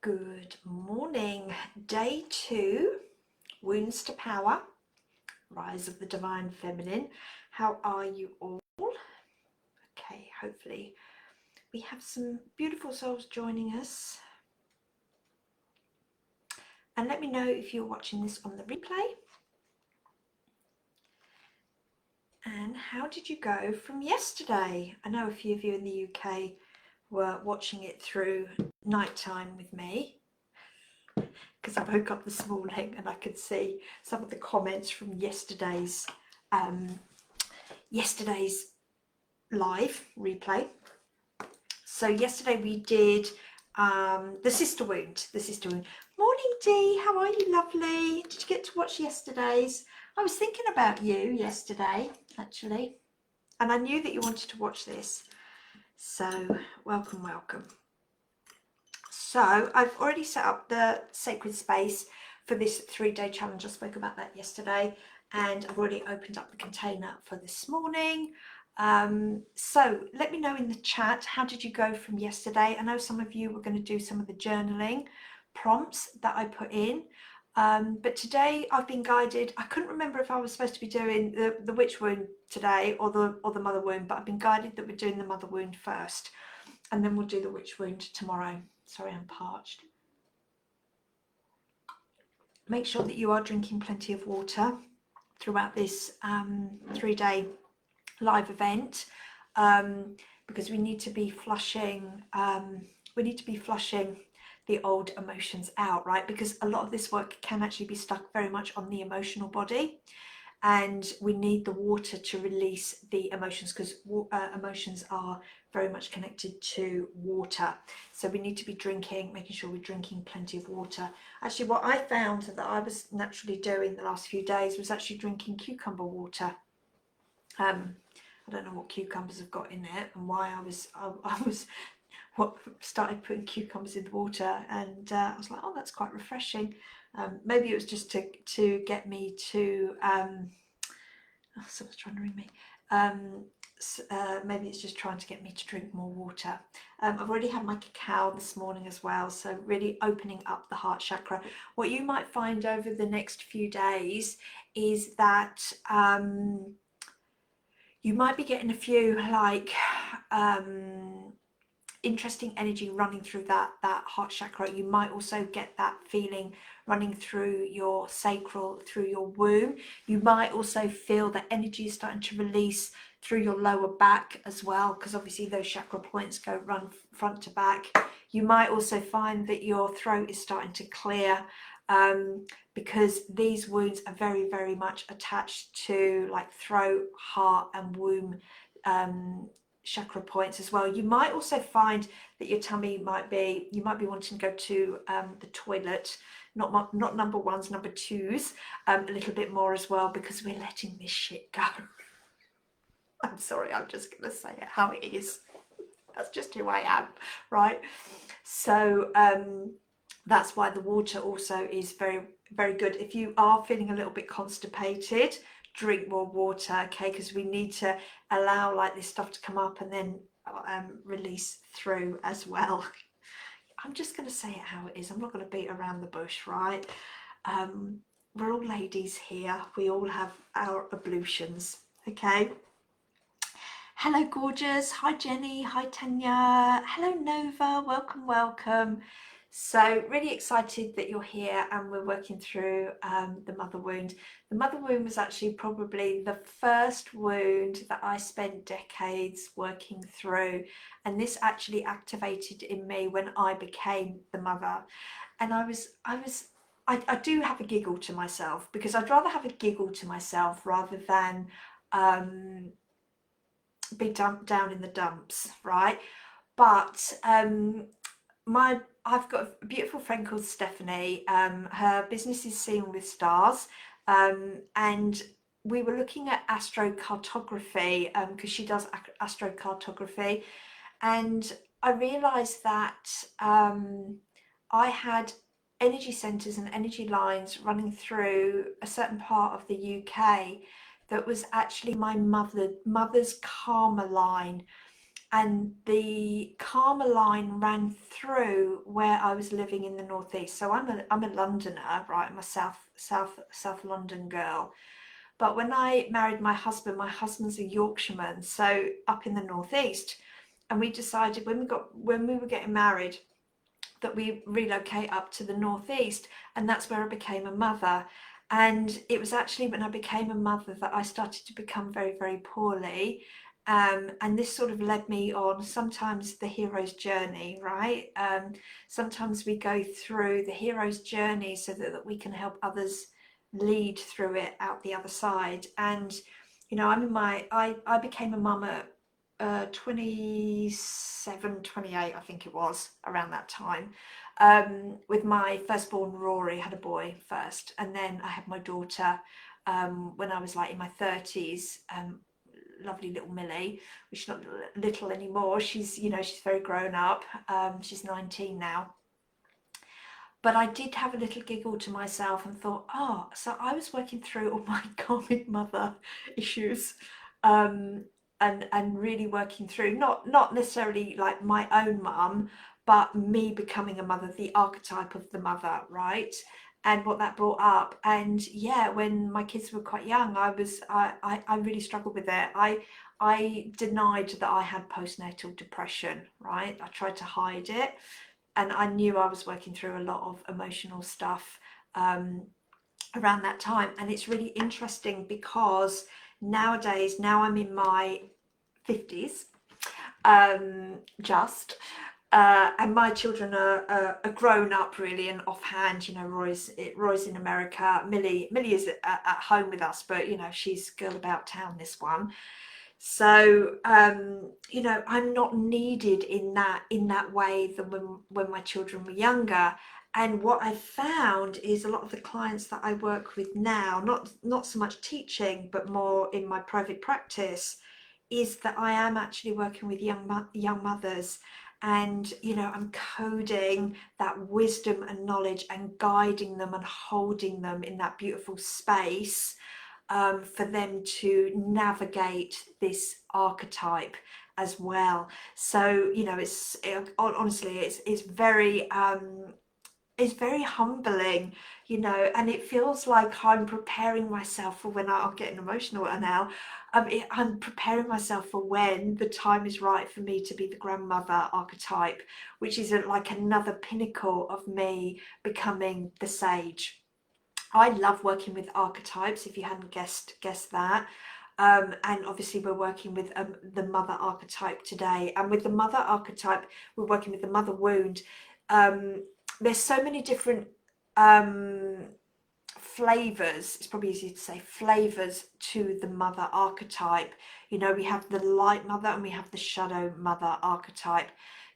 Good morning. Day 2, Wounds to Power, Rise of the Divine Feminine. How are you all? Okay, hopefully we have some beautiful souls joining us. And let me know if you're watching this on the replay. And how did you go from yesterday? I know a few of you in the UK were watching it through nighttime with me, because I woke up this morning and I could see some of the comments from yesterday's live replay. So yesterday we did the sister wound. Morning Dee, how are you, lovely? Did you get to watch yesterday's? I was thinking about you yesterday actually, and I knew that you wanted to watch this, so welcome. So I've already set up the sacred space for this 3-day challenge. I spoke about that yesterday, and I've already opened up the container for this morning. So let me know in the chat, how did you go from yesterday? I know some of you were going to do some of the journaling prompts that I put in, but today I've been guided. I couldn't remember if I was supposed to be doing the witch wound today or the mother wound, but I've been guided that we're doing the mother wound first, and then we'll do the witch wound tomorrow. Sorry, I'm parched. Make sure that you are drinking plenty of water throughout this 3-day live event, because we need to be flushing. We need to be flushing the old emotions out, right? Because a lot of this work can actually be stuck very much on the emotional body, and we need the water to release the emotions, because emotions are very much connected to water. So we need to be drinking, making sure we're drinking plenty of water. Actually, what I found that I was naturally doing the last few days was actually drinking cucumber water. I don't know what cucumbers have got in it and why I started putting cucumbers in the water, and I was like, oh, that's quite refreshing. Maybe it was just to get me to someone's trying to ring me. Maybe it's just trying to get me to drink more water. I've already had my cacao this morning as well, so really opening up the heart chakra. What you might find over the next few days is that you might be getting a few like interesting energy running through that heart chakra. You might also get that feeling running through your sacral, through your womb. You might also feel that energy is starting to release through your lower back as well, because obviously those chakra points run front to back. You might also find that your throat is starting to clear, because these wounds are very, very much attached to like throat, heart and womb chakra points as well. You might also find that your tummy you might be wanting to go to the toilet, not number ones, number twos, a little bit more as well, because we're letting this shit go. I'm sorry, I'm just gonna say it how it is. That's just who I am, right? So that's why the water also is very, very good. If you are feeling a little bit constipated, drink more water, okay? Because we need to allow like this stuff to come up and then release through as well. I'm just going to say it how it is. I'm not going to beat around the bush, right? We're all ladies here. We all have our ablutions, okay? Hello, gorgeous. Hi, Jenny. Hi, Tanya. Hello, Nova. Welcome. So really excited that you're here, and we're working through the mother wound. The mother wound was actually probably the first wound that I spent decades working through, and this actually activated in me when I became the mother. And I do have a giggle to myself, because I'd rather have a giggle to myself rather than be down in the dumps, right? But I've got a beautiful friend called Stephanie. Her business is Seeing with Stars, and we were looking at astrocartography, because she does astrocartography, and I realized that I had energy centers and energy lines running through a certain part of the UK that was actually my mother's karma line. and the karma line ran through where I was living in the northeast. So I'm a Londoner, right? I'm a South London girl. But when I married my husband's a Yorkshireman, so up in the northeast, and we decided when we were getting married that we relocate up to the northeast, and that's where I became a mother. And it was actually when I became a mother that I started to become very, very poorly. And this sort of led me on sometimes the hero's journey, right? Sometimes we go through the hero's journey so that we can help others lead through it out the other side. And I became a mum at 27, 28, I think it was, around that time. With my firstborn Rory, had a boy first, and then I had my daughter when I was like in my 30s. Lovely little Millie, which she's not little anymore. She's very grown up. She's 19 now. But I did have a little giggle to myself and thought, oh, so I was working through all my karmic mother issues, and really working through not necessarily like my own mum, but me becoming a mother, the archetype of the mother, right? And what that brought up. And yeah, when my kids were quite young, I really struggled with it. I denied that I had postnatal depression, right? I tried to hide it, and I knew I was working through a lot of emotional stuff around that time. And it's really interesting because nowadays, now I'm in my 50s, and my children are grown up really and offhand. Roy's in America. Millie is at home with us, but she's girl about town, this one. So I'm not needed in that way than when my children were younger. And what I found is a lot of the clients that I work with now, not so much teaching, but more in my private practice, is that I am actually working with young mothers, and I'm coding that wisdom and knowledge and guiding them and holding them in that beautiful space, for them to navigate this archetype as well. So honestly, it's very humbling, and it feels like I'm preparing myself for when I'm getting emotional now. I'm preparing myself for when the time is right for me to be the grandmother archetype, which is like another pinnacle of me becoming the sage. I love working with archetypes, if you hadn't guessed that. And obviously we're working with the mother archetype today. And with the mother archetype, we're working with the mother wound. There's so many different flavors, it's probably easier to say flavors, to the mother archetype. We have the light mother and we have the shadow mother archetype.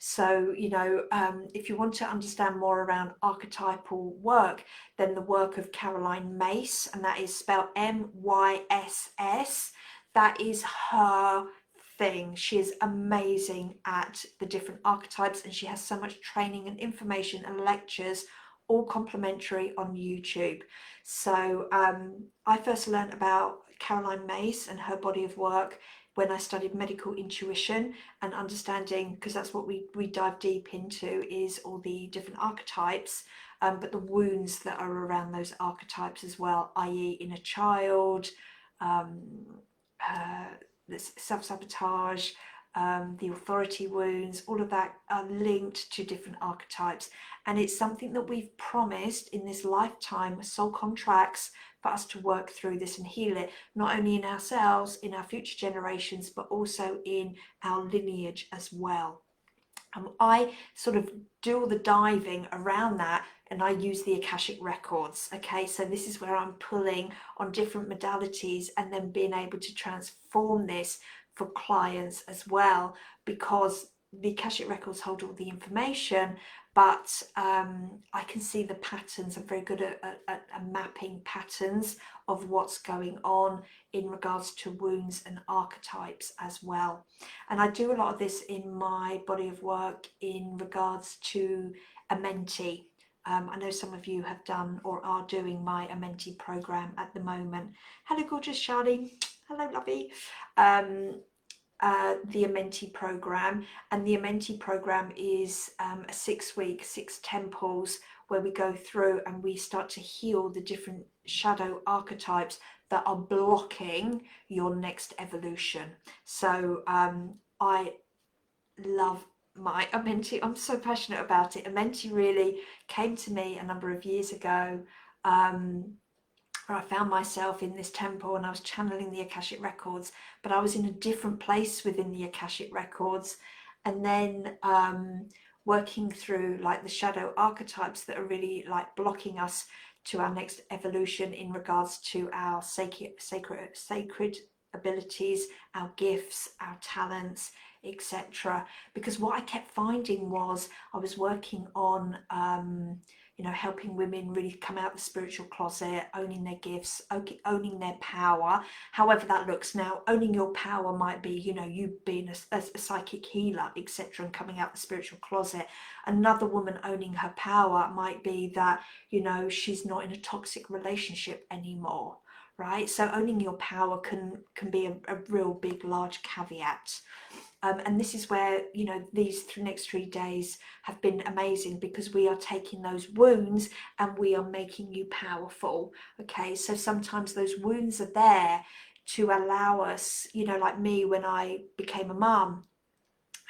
So if you want to understand more around archetypal work, then the work of Caroline Myss, and that is spelled Myss, that is her thing. She is amazing at the different archetypes, and she has so much training and information and lectures, all complimentary, on YouTube. So I first learned about Caroline Myss and her body of work when I studied medical intuition and understanding, because that's what we dive deep into, is all the different archetypes, but the wounds that are around those archetypes as well, i.e. inner child, self-sabotage, the authority wounds, all of that are linked to different archetypes. And it's something that we've promised in this lifetime, soul contracts, for us to work through this and heal it, not only in ourselves, in our future generations, but also in our lineage as well. I sort of do all the diving around that, and I use the Akashic records. Okay, so this is where I'm pulling on different modalities and then being able to transform this for clients as well, because the Akashic records hold all the information, but I can see the patterns. I'm very good at mapping patterns of what's going on in regards to wounds and archetypes as well. And I do a lot of this in my body of work in regards to Amenti. I know some of you have done or are doing my Amenti program at the moment. Hello, gorgeous Charlie. Hello, lovey. the Amenti program, and the Amenti program is a 6-week, 6 temples, where we go through and we start to heal the different shadow archetypes that are blocking your next evolution. So I love my Amenti. I'm so passionate about it. Amenti really came to me a number of years ago, where I found myself in this temple and I was channeling the Akashic records, but I was in a different place within the Akashic records, and then working through like the shadow archetypes that are really like blocking us to our next evolution in regards to our sacred abilities, our gifts, our talents, etc. Because what I kept finding was I was working on you know, helping women really come out of the spiritual closet, owning their gifts, owning their power, however that looks. Now, owning your power might be, you know, you being a psychic healer, etc., and coming out the spiritual closet. Another woman owning her power might be that, you know, she's not in a toxic relationship anymore, right? So owning your power can be a real big, large caveat. And this is where, you know, these next 3 days have been amazing, because we are taking those wounds and we are making you powerful. Okay, so sometimes those wounds are there to allow us, you know, like me when I became a mum,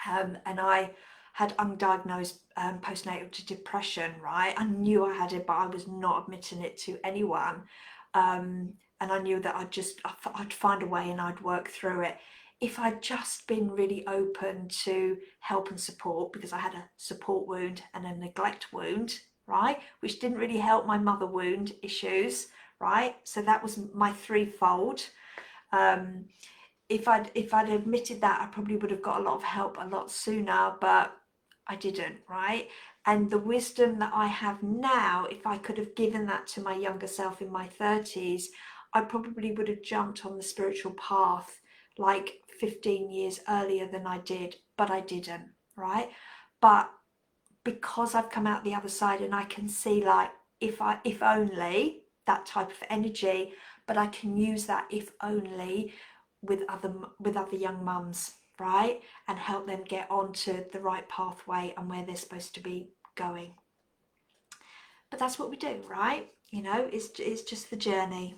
and I had undiagnosed postnatal depression, right? I knew I had it, but I was not admitting it to anyone. And I knew that I'd find a way and I'd work through it. If I'd just been really open to help and support, because I had a support wound and a neglect wound, right, which didn't really help my mother wound issues, right? So that was my threefold. If I'd admitted that, I probably would have got a lot of help a lot sooner, but I didn't, right? And the wisdom that I have now, if I could have given that to my younger self in my 30s, I probably would have jumped on the spiritual path like 15 years earlier than I did, but I didn't, right? But because I've come out the other side and I can see, like, if only that type of energy, but I can use that if only with other young mums, right? And help them get onto the right pathway and where they're supposed to be going. But that's what we do, right? You know, it's just the journey.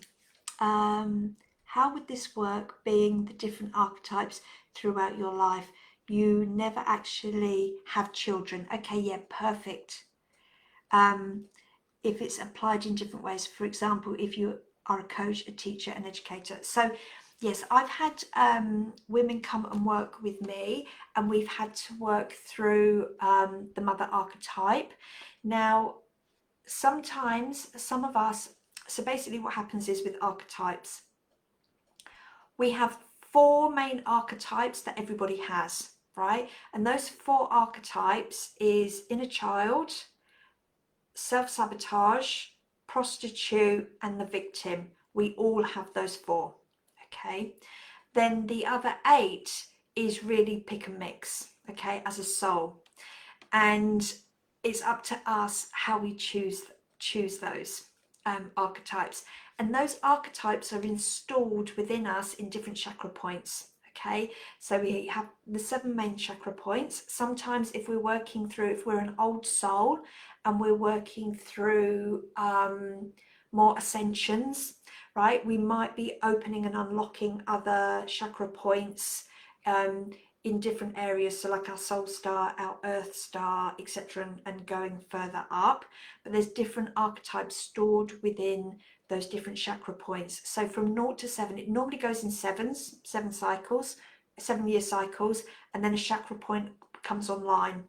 How would this work, being the different archetypes throughout your life? You never actually have children. Okay, yeah, perfect. If it's applied in different ways, for example, if you are a coach, a teacher, an educator. So yes, I've had women come and work with me, and we've had to work through the mother archetype. Now, sometimes some of us, so basically what happens is with archetypes, we have 4 main archetypes that everybody has, right? And those 4 archetypes is inner child, self-sabotage, prostitute, and the victim. We all have those 4, okay? Then the other 8 is really pick and mix, okay, as a soul. And it's up to us how we choose those archetypes. And those archetypes are installed within us in different chakra points. Okay, so we have the 7 main chakra points. Sometimes if we're working through, if we're an old soul and we're working through more ascensions, right, we might be opening and unlocking other chakra points in different areas, so like our soul star, our earth star, etc., and going further up. But there's different archetypes stored within those different chakra points. So from 0 to 7, it normally goes in 7 cycles, 7-year cycles, and then a chakra point comes online.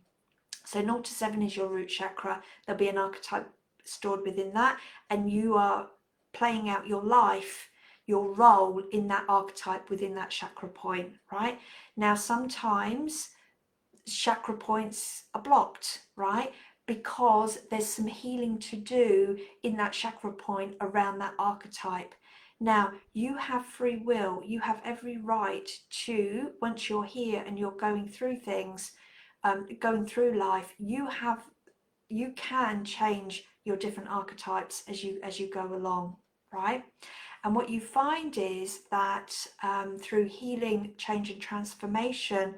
So 0 to 7 is your root chakra. There'll be an archetype stored within that, and you are playing out your life, your role in that archetype within that chakra point, right? Now, sometimes chakra points are blocked, right? Because there's some healing to do in that chakra point around that archetype. Now, you have free will. You have every right to, once you're here and you're going through things, going through life, you can change your different archetypes as you go along, right? And what you find is that through healing, change and transformation,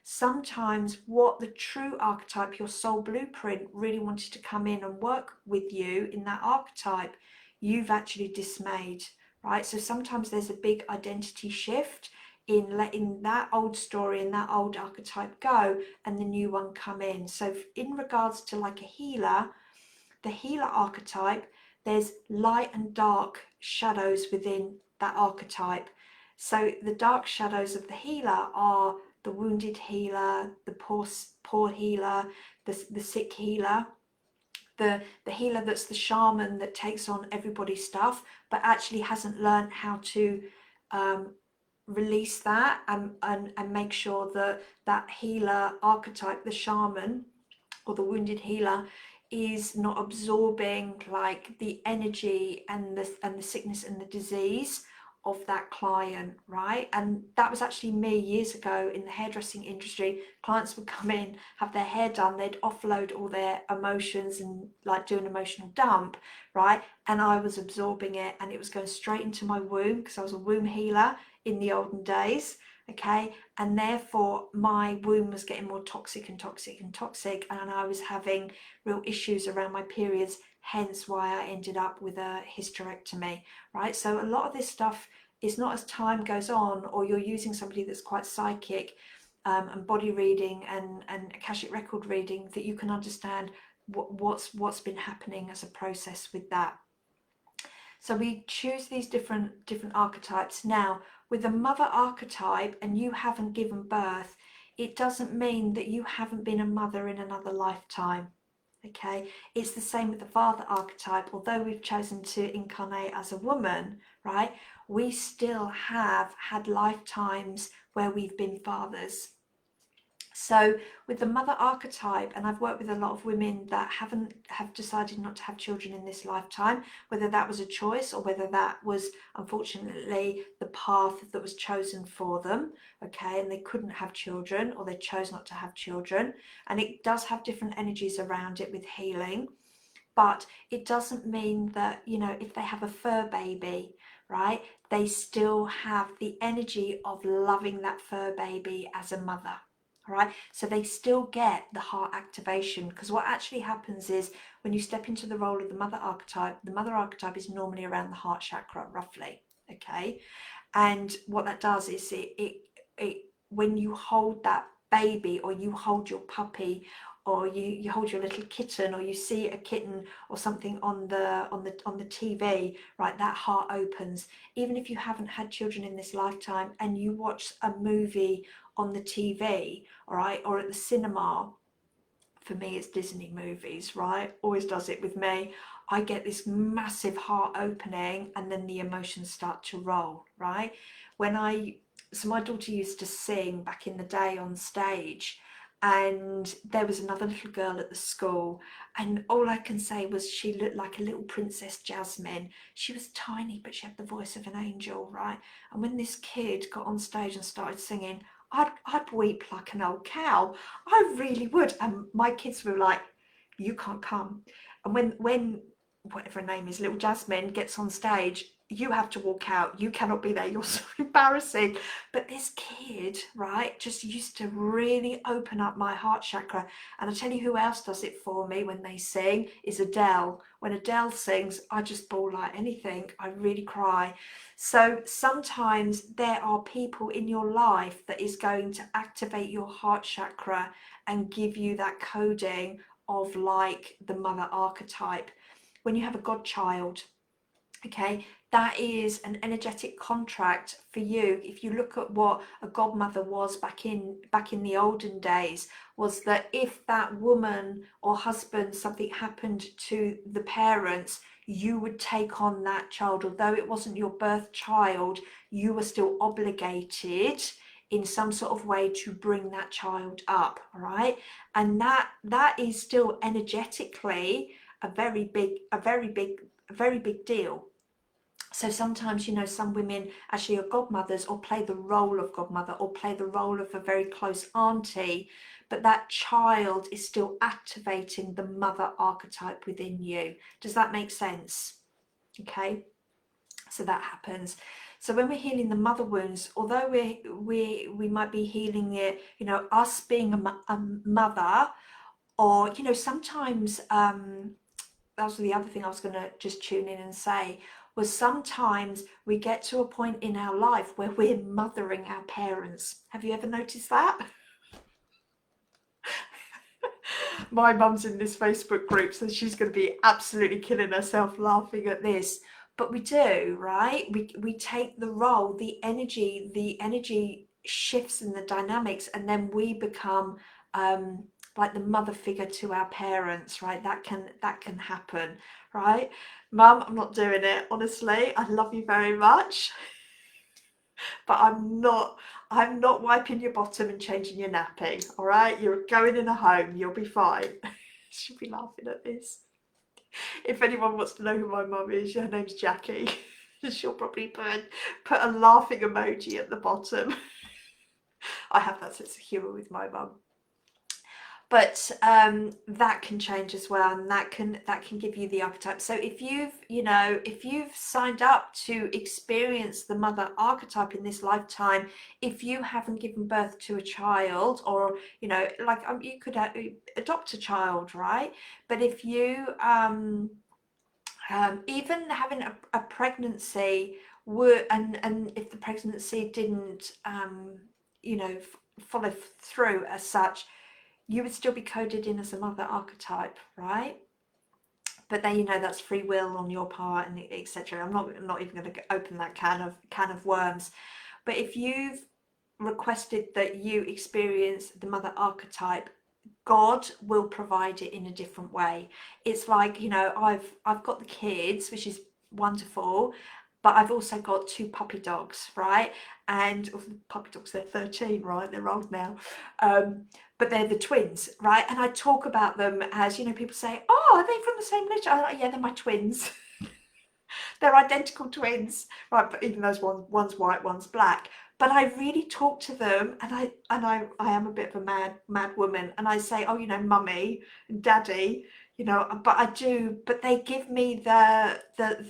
sometimes what the true archetype, your soul blueprint, really wanted to come in and work with you in that archetype, you've actually dismayed, right? So sometimes there's a big identity shift in letting that old story and that old archetype go and the new one come in. So in regards to like a healer, the healer archetype, there's light and dark shadows within that archetype. So the dark shadows of the healer are the wounded healer, the poor healer, the sick healer, the healer that's the shaman that takes on everybody's stuff but actually hasn't learned how to release that and make sure that that healer archetype, the shaman or the wounded healer, is not absorbing like the energy and the sickness and the disease of that client, right? And that was actually me years ago in the hairdressing industry. Clients would come in, have their hair done, they'd offload all their emotions and like do an emotional dump, right? And I was absorbing it and it was going straight into my womb because I was a womb healer in the olden days, okay? And therefore my womb was getting more toxic and toxic and toxic, and I was having real issues around my periods, hence why I ended up with a hysterectomy, right? So a lot of this stuff is not, as time goes on or you're using somebody that's quite psychic and body reading and Akashic record reading, that you can understand what's been happening as a process with that. So we choose these different archetypes. Now, with the mother archetype and you haven't given birth, it doesn't mean that you haven't been a mother in another lifetime. Okay, it's the same with the father archetype. Although we've chosen to incarnate as a woman, right, we still have had lifetimes where we've been fathers. So with the mother archetype, and I've worked with a lot of women that have decided not to have children in this lifetime, whether that was a choice or whether that was unfortunately the path that was chosen for them, okay, and they couldn't have children or they chose not to have children. And it does have different energies around it with healing, but it doesn't mean that, you know, if they have a fur baby, right, they still have the energy of loving that fur baby as a mother. All right, so they still get the heart activation, because what actually happens is when you step into the role of the mother archetype is normally around the heart chakra, roughly, okay? And what that does is it when you hold that baby or you hold your puppy or you hold your little kitten or you see a kitten or something on the TV, right, that heart opens. Even if you haven't had children in this lifetime and you watch a movie on the TV, all right, or at the cinema, for me it's Disney movies, right, always does it with me. I get this massive heart opening and then the emotions start to roll, right? So my daughter used to sing back in the day on stage, and there was another little girl at the school, and all I can say was she looked like a little Princess Jasmine. She was tiny, but she had the voice of an angel, right? And when this kid got on stage and started singing, I'd weep like an old cow. I really would. And my kids were like, you can't come. And when whatever her name is, little Jasmine, gets on stage, you have to walk out. You cannot be there. You're so embarrassing. But this kid, right, just used to really open up my heart chakra. And I tell you who else does it for me when they sing is Adele. When Adele sings, I just bawl like anything. I really cry. So sometimes there are people in your life that is going to activate your heart chakra and give you that coding of like the mother archetype. When you have a godchild, okay, that is an energetic contract for you. If you look at what a godmother was back in the olden days, was that if that woman or husband, something happened to the parents, you would take on that child. Although it wasn't your birth child, you were still obligated in some sort of way to bring that child up, all right? And that is still energetically a very big deal. So sometimes, you know, some women actually are godmothers or play the role of godmother or play the role of a very close auntie, but that child is still activating the mother archetype within you. Does that make sense? Okay. So that happens. So when we're healing the mother wounds, although we might be healing it, you know, us being a mother, or, you know, sometimes that was the other thing I was going to just tune in and say, was sometimes we get to a point in our life where we're mothering our parents. Have you ever noticed that? My mum's in this Facebook group, so she's going to be absolutely killing herself laughing at this. But we do, right? We take the role, the energy shifts in the dynamics, and then we become like the mother figure to our parents, right? That can happen, right? Mum, I'm not doing it, honestly. I love you very much, but I'm not wiping your bottom and changing your nappy, all right? You're going in a home, you'll be fine. She'll be laughing at this. If anyone wants to know who my mum is, her name's Jackie. She'll probably put a laughing emoji at the bottom. I have that sense of humour with my mum. But that can change as well, and that can give you the archetype. So if you've signed up to experience the mother archetype in this lifetime, if you haven't given birth to a child, or like you could adopt a child, right? But if you even having a pregnancy and if the pregnancy didn't follow through as such, you would still be coded in as a mother archetype, right? But then that's free will on your part, and etc. I'm not even going to open that can of worms. But if you've requested that you experience the mother archetype, God will provide it in a different way. It's like, I've got the kids, which is wonderful, but I've also got 2 puppy dogs, right? And puppy dogs, they're 13, right? They're old now. But they're the twins, right? And I talk about them as, people say, oh, are they from the same lineage? I'm like, yeah, they're my twins. They're identical twins, right? But even those one's white, one's black. But I really talk to them, and I am a bit of a mad woman, and I say, oh, mummy and daddy, but I do, but they give me the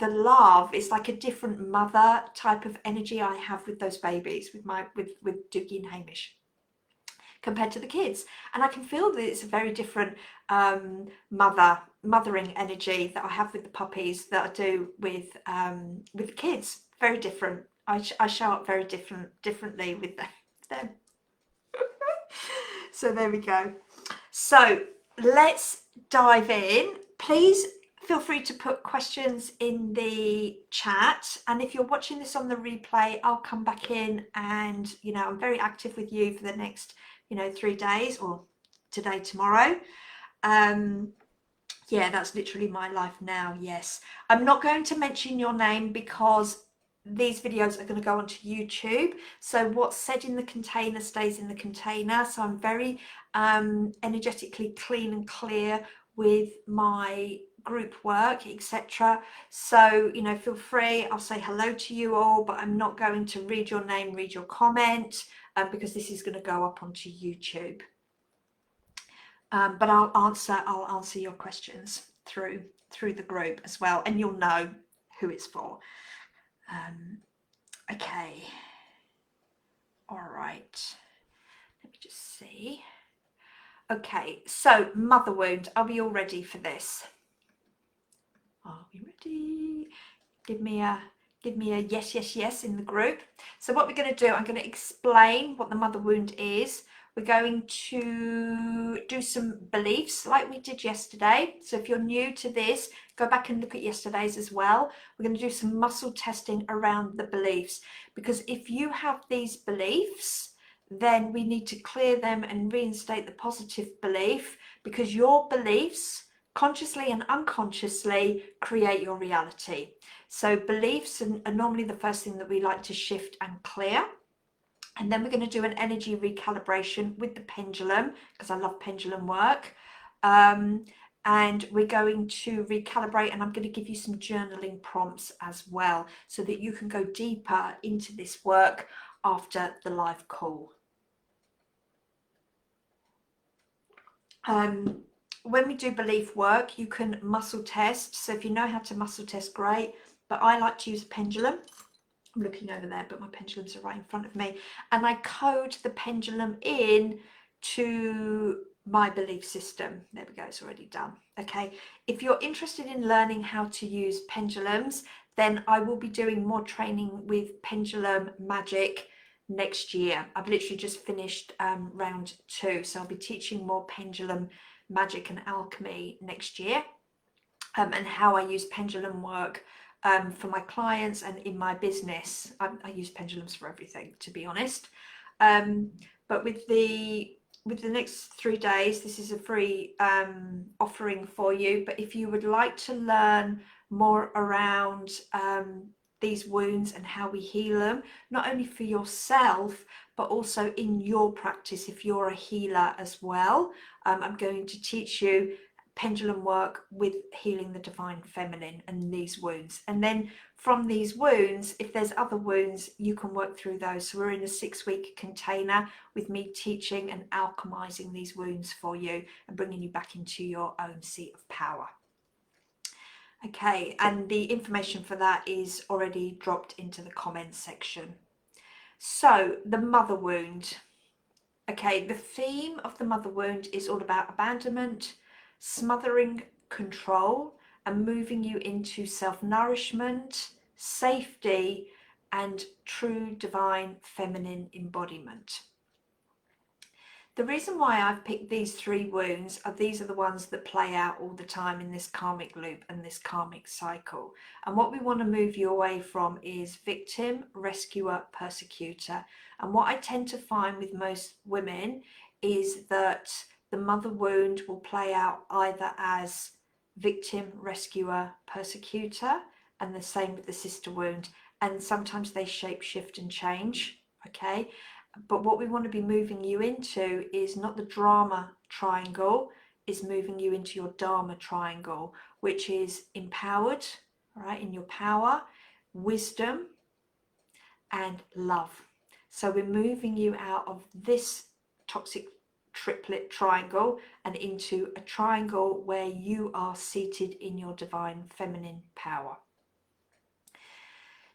love. It's like a different mother type of energy I have with those babies, with Doogie and Hamish, compared to the kids. And I can feel that it's a very different mothering energy that I have with the puppies that I do with the kids. Very different. I show up very differently with them. So there we go. So let's dive in. Please feel free to put questions in the chat, and if you're watching this on the replay, I'll come back in, and I'm very active with you for the next 3 days, or today, tomorrow. Yeah, that's literally my life now. Yes, I'm not going to mention your name because these videos are going to go onto YouTube, so what's said in the container stays in the container. So I'm very energetically clean and clear with my group work, etc. So feel free. I'll say hello to you all, but I'm not going to read your name, read your comment, because this is going to go up onto YouTube. But I'll answer your questions through the group as well, and you'll know who it's for. Okay, all right, let me just see. Okay, so mother wound, are we all ready for this? Are we ready? Give me a yes in the group. So what we're going to do, I'm going to explain what the mother wound is. We're going to do some beliefs like we did yesterday. So if you're new to this, go back and look at yesterday's as well. We're going to do some muscle testing around the beliefs, because if you have these beliefs, then we need to clear them and reinstate the positive belief, because your beliefs, consciously and unconsciously, create your reality. So beliefs are normally the first thing that we like to shift and clear. And then we're going to do an energy recalibration with the pendulum, because I love pendulum work. And we're going to recalibrate, and I'm going to give you some journaling prompts as well, so that you can go deeper into this work after the live call. When we do belief work, you can muscle test. So if you know how to muscle test, great. but I like to use a pendulum. I'm looking over there, but my pendulums are right in front of me, and I code the pendulum in to my belief system. There we go, it's already done. Okay, if you're interested in learning how to use pendulums, then I will be doing more training with pendulum magic next year. I've literally just finished round 2, so I'll be teaching more pendulum magic and alchemy next year, and how I use pendulum work for my clients and in my business. I use pendulums for everything, to be honest. But with the next 3 days, this is a free offering for you. But if you would like to learn more around these wounds and how we heal them, not only for yourself, but also in your practice, if you're a healer as well, I'm going to teach you pendulum work with healing the divine feminine and these wounds. And then from these wounds, if there's other wounds, you can work through those. So we're in a 6-week container with me teaching and alchemizing these wounds for you and bringing you back into your own seat of power. Okay, and the information for that is already dropped into the comments section. So the mother wound. Okay, the theme of the mother wound is all about abandonment, smothering, control, and moving you into self-nourishment, safety, and true divine feminine embodiment. The reason why I've picked these 3 wounds are these are the ones that play out all the time in this karmic loop and this karmic cycle. And what we want to move you away from is victim, rescuer, persecutor. And what I tend to find with most women is that the mother wound will play out either as victim, rescuer, persecutor, and the same with the sister wound. And sometimes they shape shift and change, okay? But what we want to be moving you into is not the drama triangle, is moving you into your dharma triangle, which is empowered, right, in your power, wisdom, and love. So we're moving you out of this toxic triplet triangle and into a triangle where you are seated in your divine feminine power.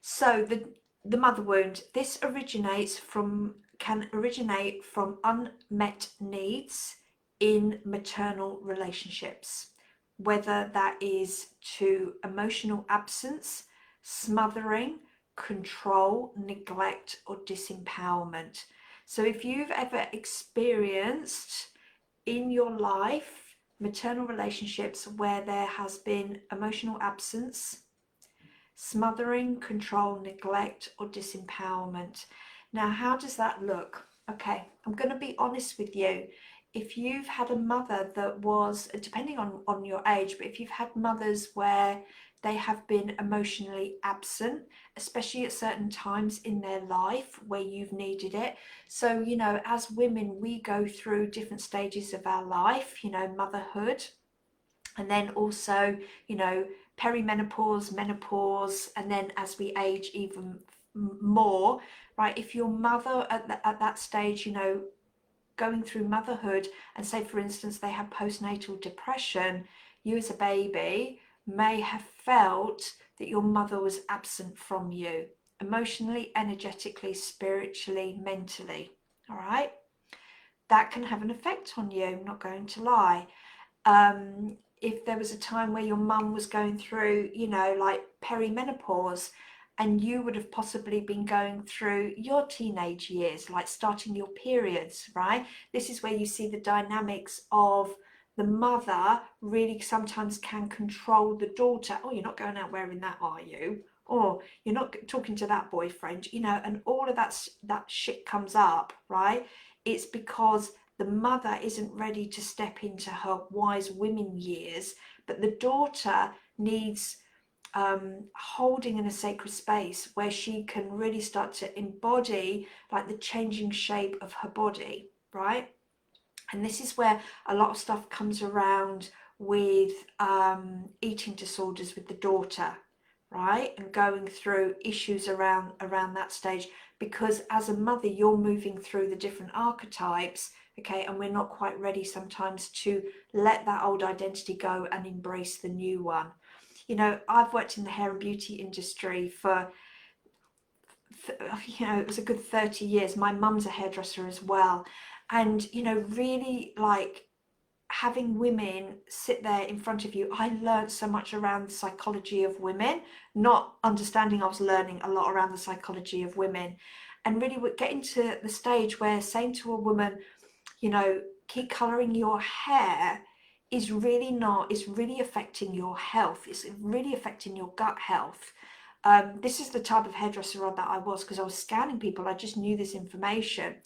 So the mother wound, this can originate from unmet needs in maternal relationships, whether that is to emotional absence, smothering, control, neglect, or disempowerment. So if you've ever experienced in your life maternal relationships where there has been emotional absence, smothering, control, neglect, or disempowerment. Now, how does that look? Okay, I'm going to be honest with you. If you've had a mother that was, depending on your age, but if you've had mothers where they have been emotionally absent, especially at certain times in their life where you've needed it. So, you know, as women, we go through different stages of our life, you know, motherhood, and then also, you know, perimenopause, menopause, and then as we age even more, right? If your mother at that stage, you know, going through motherhood, and say for instance they have postnatal depression, you as a baby may have felt that your mother was absent from you emotionally, energetically, spiritually, mentally. All right, that can have an effect on you, I'm not going to lie. If there was a time where your mum was going through, you know, like perimenopause, and you would have possibly been going through your teenage years, like starting your periods, right? This is where you see the dynamics of the mother really sometimes can control the daughter. Oh, you're not going out wearing that, are you? Or you're not talking to that boyfriend, you know, and all of that shit comes up, right? It's because the mother isn't ready to step into her wise women years, but the daughter needs holding in a sacred space where she can really start to embody like the changing shape of her body, right? And this is where a lot of stuff comes around with eating disorders with the daughter, right? And going through issues around that stage, because as a mother you're moving through the different archetypes, okay, and we're not quite ready sometimes to let that old identity go and embrace the new one. you know, I've worked in the hair and beauty industry for, you know, it was a good 30 years. My mum's a hairdresser as well. And, you know, really like having women sit there in front of you, I learned so much around the psychology of women, not understanding, I was learning a lot around the psychology of women. And really we're getting to the stage where saying to a woman, you know, keep colouring your hair is really not, it's really affecting your health. It's really affecting your gut health. This is the type of hairdresser that I was, because I was scanning people. I just knew this information.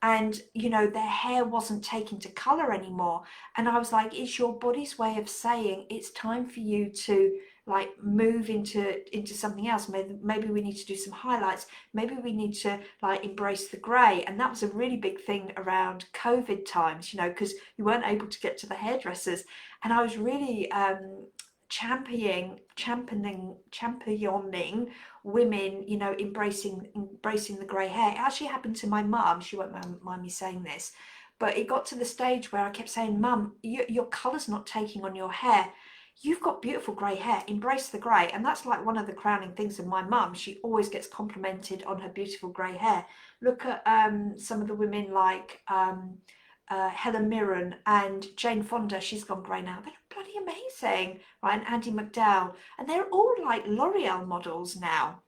And, you know, their hair wasn't taking to colour anymore. And I was like, it's your body's way of saying it's time for you to like move into something else. Maybe we need to do some highlights. Maybe we need to like embrace the grey. And that was a really big thing around COVID times, you know, because you weren't able to get to the hairdressers. And I was really championing women, you know, embracing the grey hair. It actually happened to my mum. She won't mind me saying this, but it got to the stage where I kept saying, Mum, your colour's not taking on your hair. You've got beautiful grey hair, embrace the grey. And that's like one of the crowning things of my mum. She always gets complimented on her beautiful grey hair. Look at some of the women like Helen Mirren and Jane Fonda. She's gone grey now. They're bloody amazing, right? And Andy McDowell, and they're all like L'Oreal models now.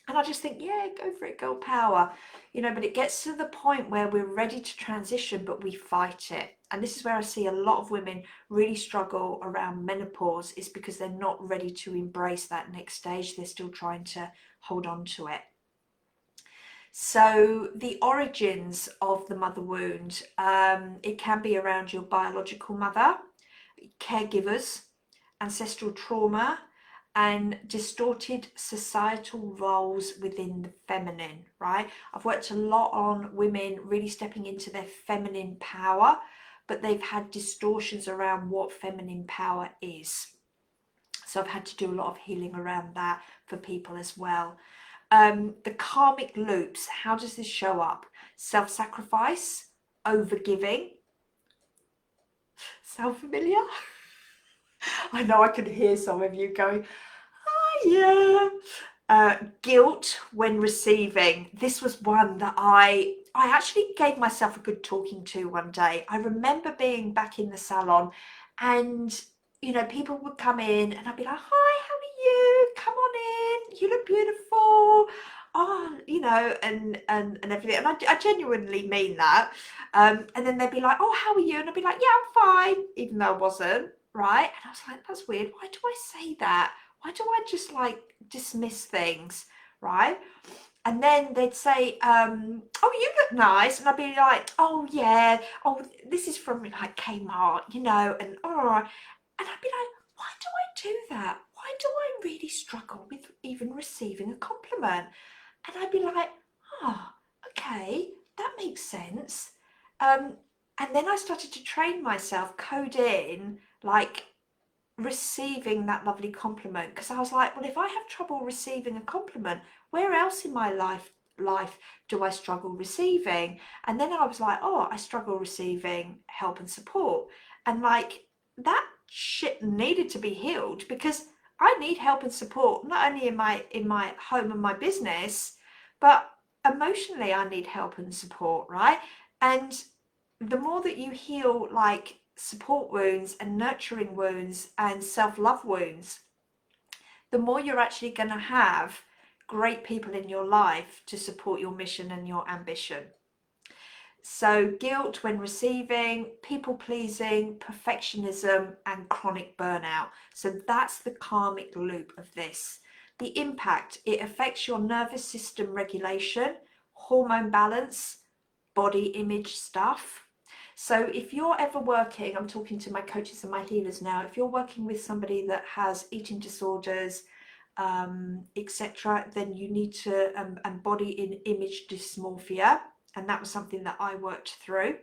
And I just think, yeah, go for it, girl power, you know. But it gets to the point where we're ready to transition, but we fight it. And this is where I see a lot of women really struggle around menopause, is because they're not ready to embrace that next stage. They're still trying to hold on to it. So the origins of the mother wound, it can be around your biological mother, caregivers, ancestral trauma, and distorted societal roles within the feminine, right? I've worked a lot on women really stepping into their feminine power, but they've had distortions around what feminine power is. So I've had to do a lot of healing around that for people as well. The karmic loops, how does this show up? Self-sacrifice, overgiving. Sound familiar? I know I can hear some of you going, oh yeah. Guilt when receiving. This was one that I actually gave myself a good talking to one day. I remember being back in the salon, and you know, people would come in and I'd be like, hi, how are you? Come on in, you look beautiful. Oh, you know, and everything. And I genuinely mean that. And then they'd be like, oh, how are you? And I'd be like, yeah, I'm fine, even though I wasn't, right? And I was like, that's weird. Why do I say that? Why do I just like dismiss things, right? And then they'd say, oh, you look nice. And I'd be like, oh yeah, oh, this is from like Kmart, you know, and oh, and I'd be like, why do I do that? Why do I really struggle with even receiving a compliment? And I'd be like, oh, okay, that makes sense. And then I started to train myself, code in like receiving that lovely compliment, because I was like, well, if I have trouble receiving a compliment, where else in my life do I struggle receiving? And then I was like, oh, I struggle receiving help and support. And like that shit needed to be healed, because I need help and support not only in my home and my business, but emotionally I need help and support, right? And the more that you heal like support wounds and nurturing wounds and self-love wounds, the more you're actually going to have great people in your life to support your mission and your ambition. So guilt when receiving, people pleasing, perfectionism, and chronic burnout. So that's the karmic loop of this. The impact, it affects your nervous system regulation, hormone balance, body image stuff. So if you're ever working, I'm talking to my coaches and my healers now, if you're working with somebody that has eating disorders, etc., then you need to, and body in image dysmorphia. And that was something that I worked through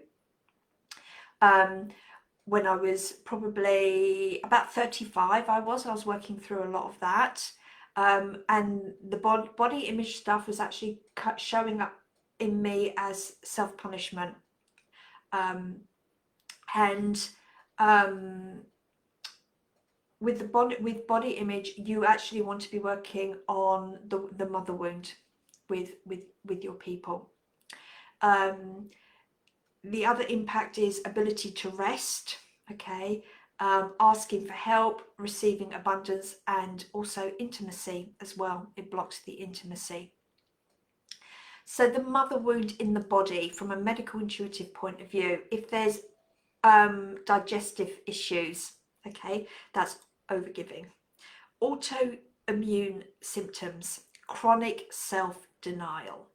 when I was probably about 35. I was working through a lot of that. And the body image stuff was actually showing up in me as self-punishment. with body image, you actually want to be working on the mother wound with your people. The other impact is ability to rest, okay, asking for help, receiving abundance, and also intimacy as well. It blocks the intimacy. So the mother wound in the body, from a medical intuitive point of view, if there's digestive issues, okay, that's overgiving. Autoimmune symptoms, chronic self-denial,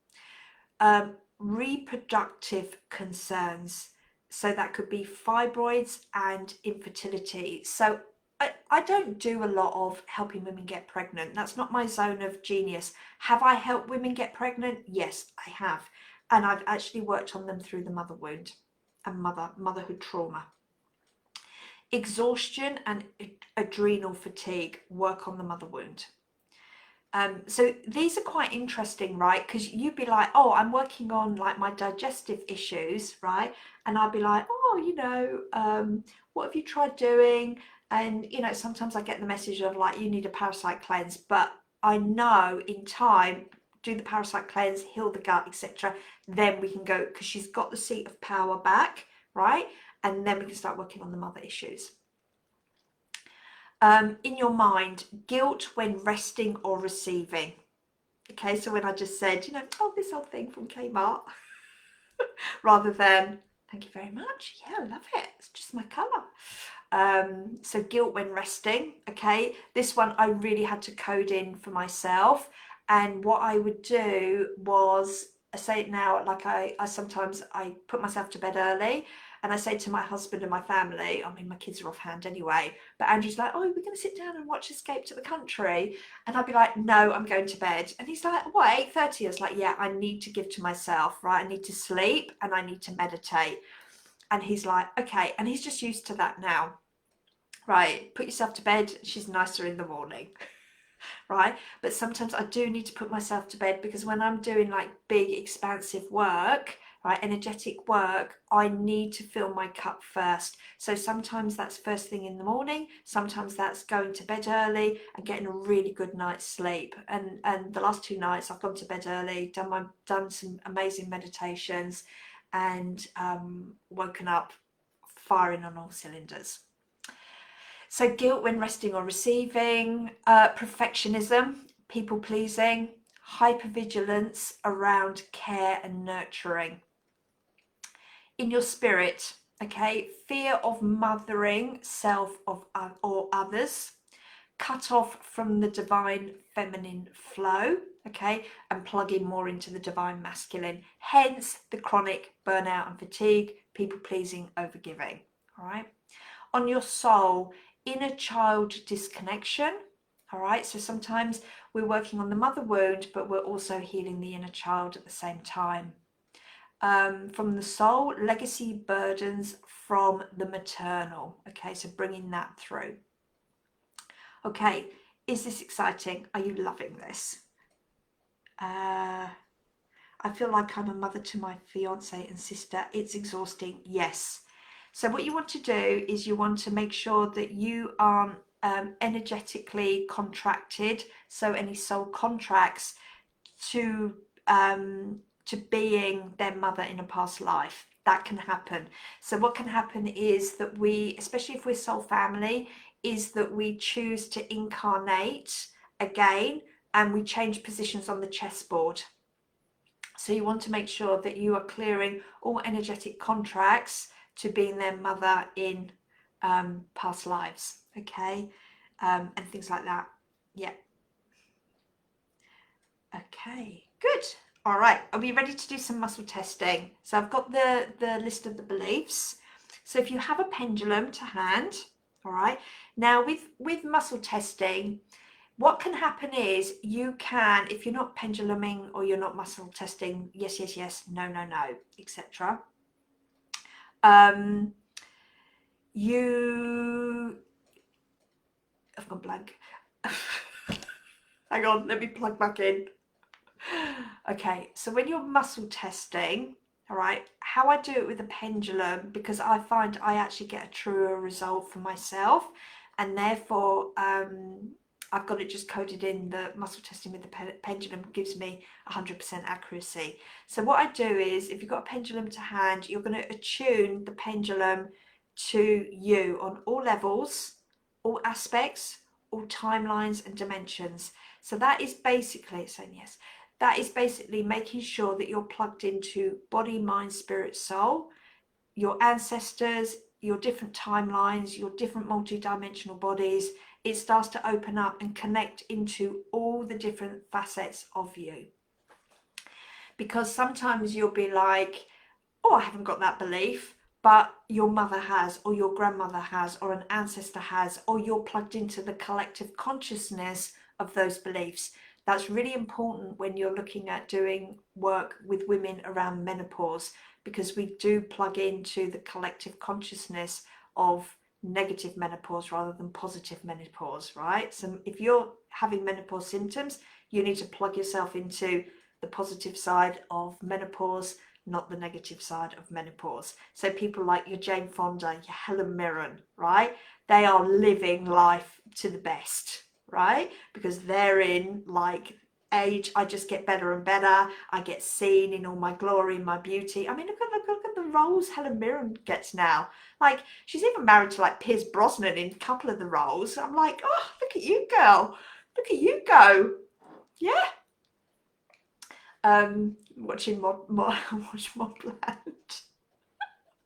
reproductive concerns, so that could be fibroids and infertility. So I don't do a lot of helping women get pregnant. That's not my zone of genius. Have I helped women get pregnant? Yes, I have. And I've actually worked on them through the mother wound and motherhood trauma. Exhaustion and adrenal fatigue, work on the mother wound. So these are quite interesting, right? Because you'd be like, oh, I'm working on like my digestive issues, right? And I'd be like, oh, you know, what have you tried doing? And, you know, sometimes I get the message of like, you need a parasite cleanse, but I know in time, do the parasite cleanse, heal the gut, etc. Then we can go, because she's got the seat of power back, right? And then we can start working on the mother issues. In your mind, guilt when resting or receiving. Okay, so when I just said, you know, oh, this old thing from Kmart, rather than, thank you very much, yeah, I love it, it's just my colour. So guilt when resting, okay, this one I really had to code in for myself. And what I would do was, I say it now, like I sometimes I put myself to bed early, and I say to my husband and my family, I mean, my kids are offhand anyway, but Andrew's like, oh, we're going to sit down and watch Escape to the Country. And I'd be like, no, I'm going to bed. And he's like, what, 8:30? I was like, yeah, I need to give to myself, right? I need to sleep and I need to meditate. And he's like, okay. And he's just used to that now, right? Put yourself to bed. She's nicer in the morning. Right? But sometimes I do need to put myself to bed, because when I'm doing like big expansive work, right, energetic work, I need to fill my cup first. So sometimes that's first thing in the morning, sometimes that's going to bed early and getting a really good night's sleep. And the last 2 nights I've gone to bed early, done some amazing meditations, and woken up firing on all cylinders. So guilt when resting or receiving, perfectionism, people pleasing, hypervigilance around care and nurturing. In your spirit, okay, fear of mothering self or others, cut off from the divine feminine flow, okay, and plug in more into the divine masculine. Hence the chronic burnout and fatigue, people pleasing, overgiving. All right. On your soul, inner child disconnection. All right, so sometimes we're working on the mother wound, but we're also healing the inner child at the same time. From the soul, legacy burdens from the maternal. Okay, so bringing that through. Okay, is this exciting? Are you loving this? I feel like I'm a mother to my fiance and sister. It's exhausting. Yes. So what you want to do is you want to make sure that you aren't energetically contracted. So any soul contracts to being their mother in a past life. That can happen. So what can happen is that we, especially if we're soul family, is that we choose to incarnate again and we change positions on the chessboard. So you want to make sure that you are clearing all energetic contracts to being their mother in past lives, okay, and things like that. Yeah. Okay, good. All right, are we ready to do some muscle testing? So I've got the list of the beliefs. So if you have a pendulum to hand, all right, now with muscle testing, what can happen is you can, if you're not penduluming or you're not muscle testing, yes, yes, yes, no, no, no, etc. I've gone blank. Hang on, let me plug back in. Okay, so when you're muscle testing, all right, how I do it with a pendulum, because I find I actually get a truer result for myself, and therefore I've got it just coded in. The muscle testing with the pendulum gives me 100% accuracy. So what I do is, if you've got a pendulum to hand, you're going to attune the pendulum to you on all levels, all aspects, all timelines and dimensions. So that is basically, saying yes, that is basically making sure that you're plugged into body, mind, spirit, soul, your ancestors, your different timelines, your different multi-dimensional bodies. It starts to open up and connect into all the different facets of you. Because sometimes you'll be like, oh, I haven't got that belief, but your mother has, or your grandmother has, or an ancestor has, or you're plugged into the collective consciousness of those beliefs. That's really important when you're looking at doing work with women around menopause, because we do plug into the collective consciousness of negative menopause rather than positive menopause, right? So if you're having menopause symptoms, you need to plug yourself into the positive side of menopause, not the negative side of menopause. So people like your Jane Fonda, your Helen Mirren, right? They are living life to the best, right? Because they're in like age, I just get better and better. I get seen in all my glory, my beauty. I mean, look at the roles Helen Mirren gets now. Like, she's even married to like Pierce Brosnan in a couple of the roles. I'm like, oh, look at you, girl. Look at you go. Yeah. Watching Modland.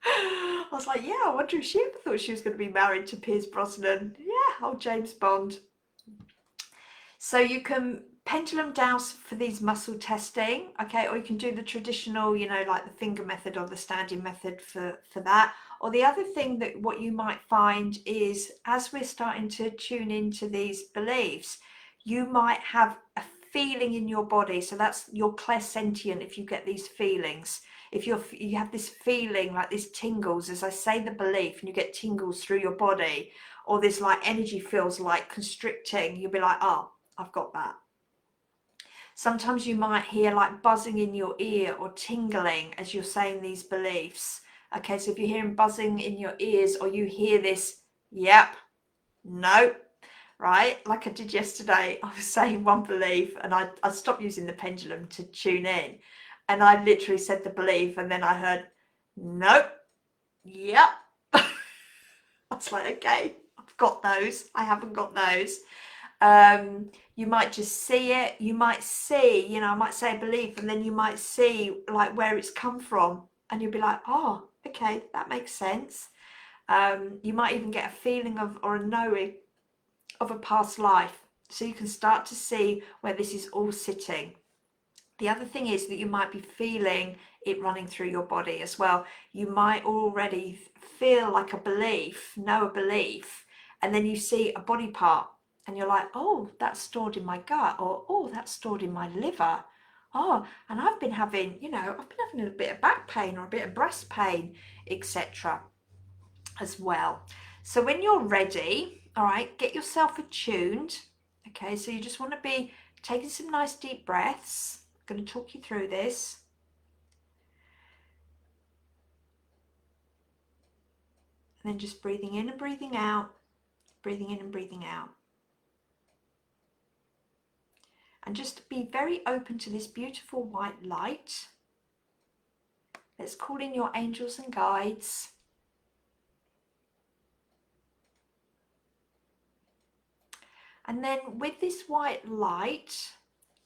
I was like, yeah, I wonder if she ever thought she was going to be married to Pierce Brosnan. Yeah, old James Bond. So you can pendulum dowse for these muscle testing, okay, or you can do the traditional, you know, like the finger method or the standing method for that. Or the other thing that what you might find is, as we're starting to tune into these beliefs, you might have a feeling in your body. So that's your clairsentient. If you get these feelings, if you have this feeling like this tingles as I say the belief, and you get tingles through your body, or this like energy feels like constricting, you'll be like, oh, I've got that. Sometimes you might hear like buzzing in your ear or tingling as you're saying these beliefs. Okay, so if you're hearing buzzing in your ears, or you hear this, yep, no, right? Like I did yesterday, I was saying one belief and I stopped using the pendulum to tune in. And I literally said the belief and then I heard, nope, yep. I was like, okay, I've got those. I haven't got those. You might just see it. You might see, you know, I might say a belief and then you might see like where it's come from. And you'll be like, oh, okay, that makes sense. You might even get a feeling of, or a knowing of a past life. So you can start to see where this is all sitting. The other thing is that you might be feeling it running through your body as well. You might already feel like a belief, know a belief, and then you see a body part and you're like, oh, that's stored in my gut, or oh, that's stored in my liver. Oh, and I've been having, you know, I've been having a bit of back pain or a bit of breast pain, etc. as well. So when you're ready, all right, get yourself attuned. Okay, so you just want to be taking some nice deep breaths. I'm going to talk you through this. And then just breathing in and breathing out, breathing in and breathing out. And just be very open to this beautiful white light. Let's call in your angels and guides. And then with this white light,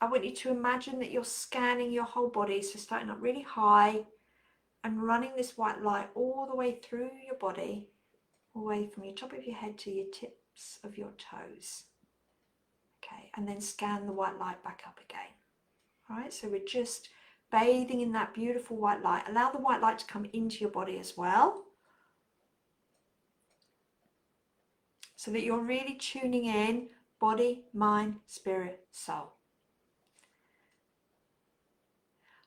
I want you to imagine that you're scanning your whole body. So starting up really high and running this white light all the way through your body, all the way from your top of your head to your tips of your toes. Okay, and then scan the white light back up again. All right, so we're just bathing in that beautiful white light. Allow the white light to come into your body as well, so that you're really tuning in body, mind, spirit, soul.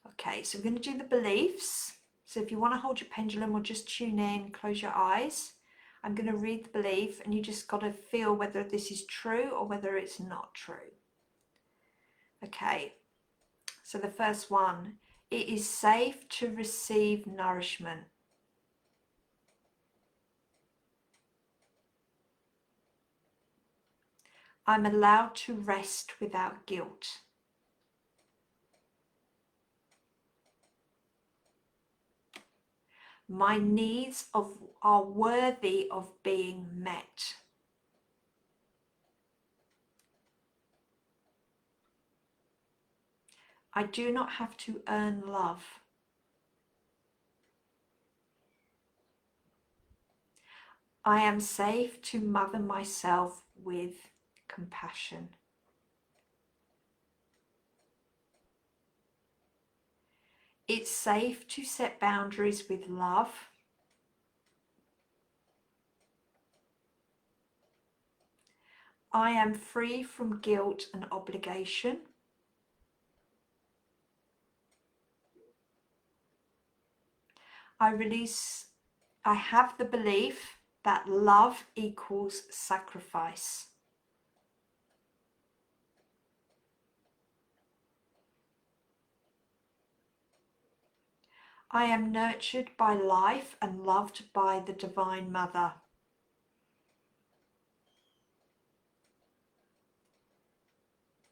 Okay, so we're going to do the beliefs. So if you want to hold your pendulum or just tune in, close your eyes. I'm going to read the belief and you just got to feel whether this is true or whether it's not true. Okay, so the first one, it is safe to receive nourishment. I'm allowed to rest without guilt. My needs are worthy of being met. I do not have to earn love. I am safe to mother myself with compassion. It's safe to set boundaries with love. I am free from guilt and obligation. I have the belief that love equals sacrifice. I am nurtured by life and loved by the Divine Mother.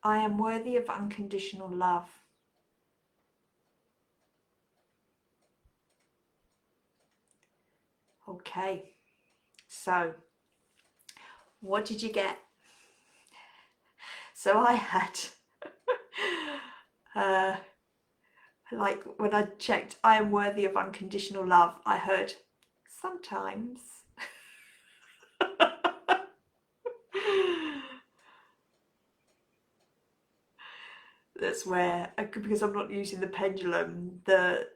I am worthy of unconditional love. Okay, so what did you get? So I had, like when I checked, I am worthy of unconditional love, I heard sometimes. That's where, because I'm not using the pendulum, the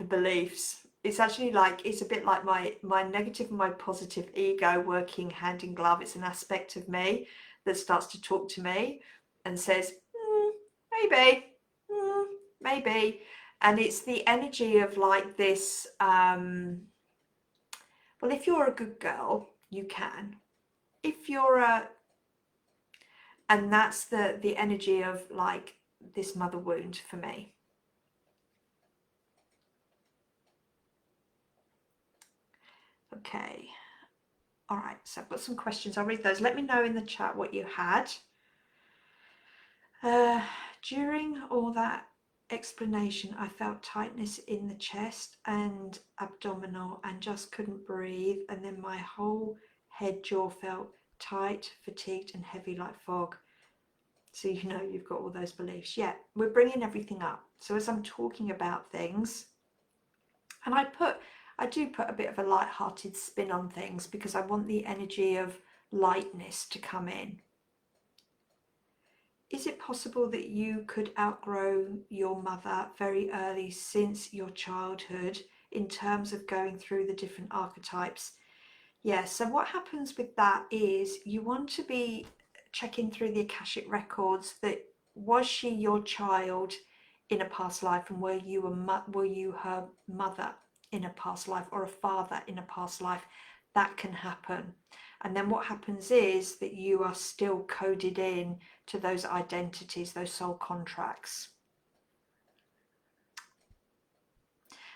beliefs, it's actually like, it's a bit like my negative and my positive ego working hand in glove. It's an aspect of me that starts to talk to me and says, maybe, maybe. And it's the energy of like this, well, if you're a good girl, you can. If you're a, and that's the energy of like this mother wound for me. Okay. All right, so I've got some questions. I'll read those. Let me know in the chat what you had. During all that explanation, I felt tightness in the chest and abdominal and just couldn't breathe. And then my whole head jaw felt tight, fatigued and heavy like fog. So you know you've got all those beliefs. Yeah, we're bringing everything up. So as I'm talking about things, and I do put a bit of a light-hearted spin on things because I want the energy of lightness to come in. Is it possible that you could outgrow your mother very early since your childhood in terms of going through the different archetypes? Yeah, so what happens with that is you want to be checking through the Akashic records that was she your child in a past life, and were you her mother in a past life or a father in a past life? That can happen. And then what happens is that you are still coded in to those identities, those soul contracts.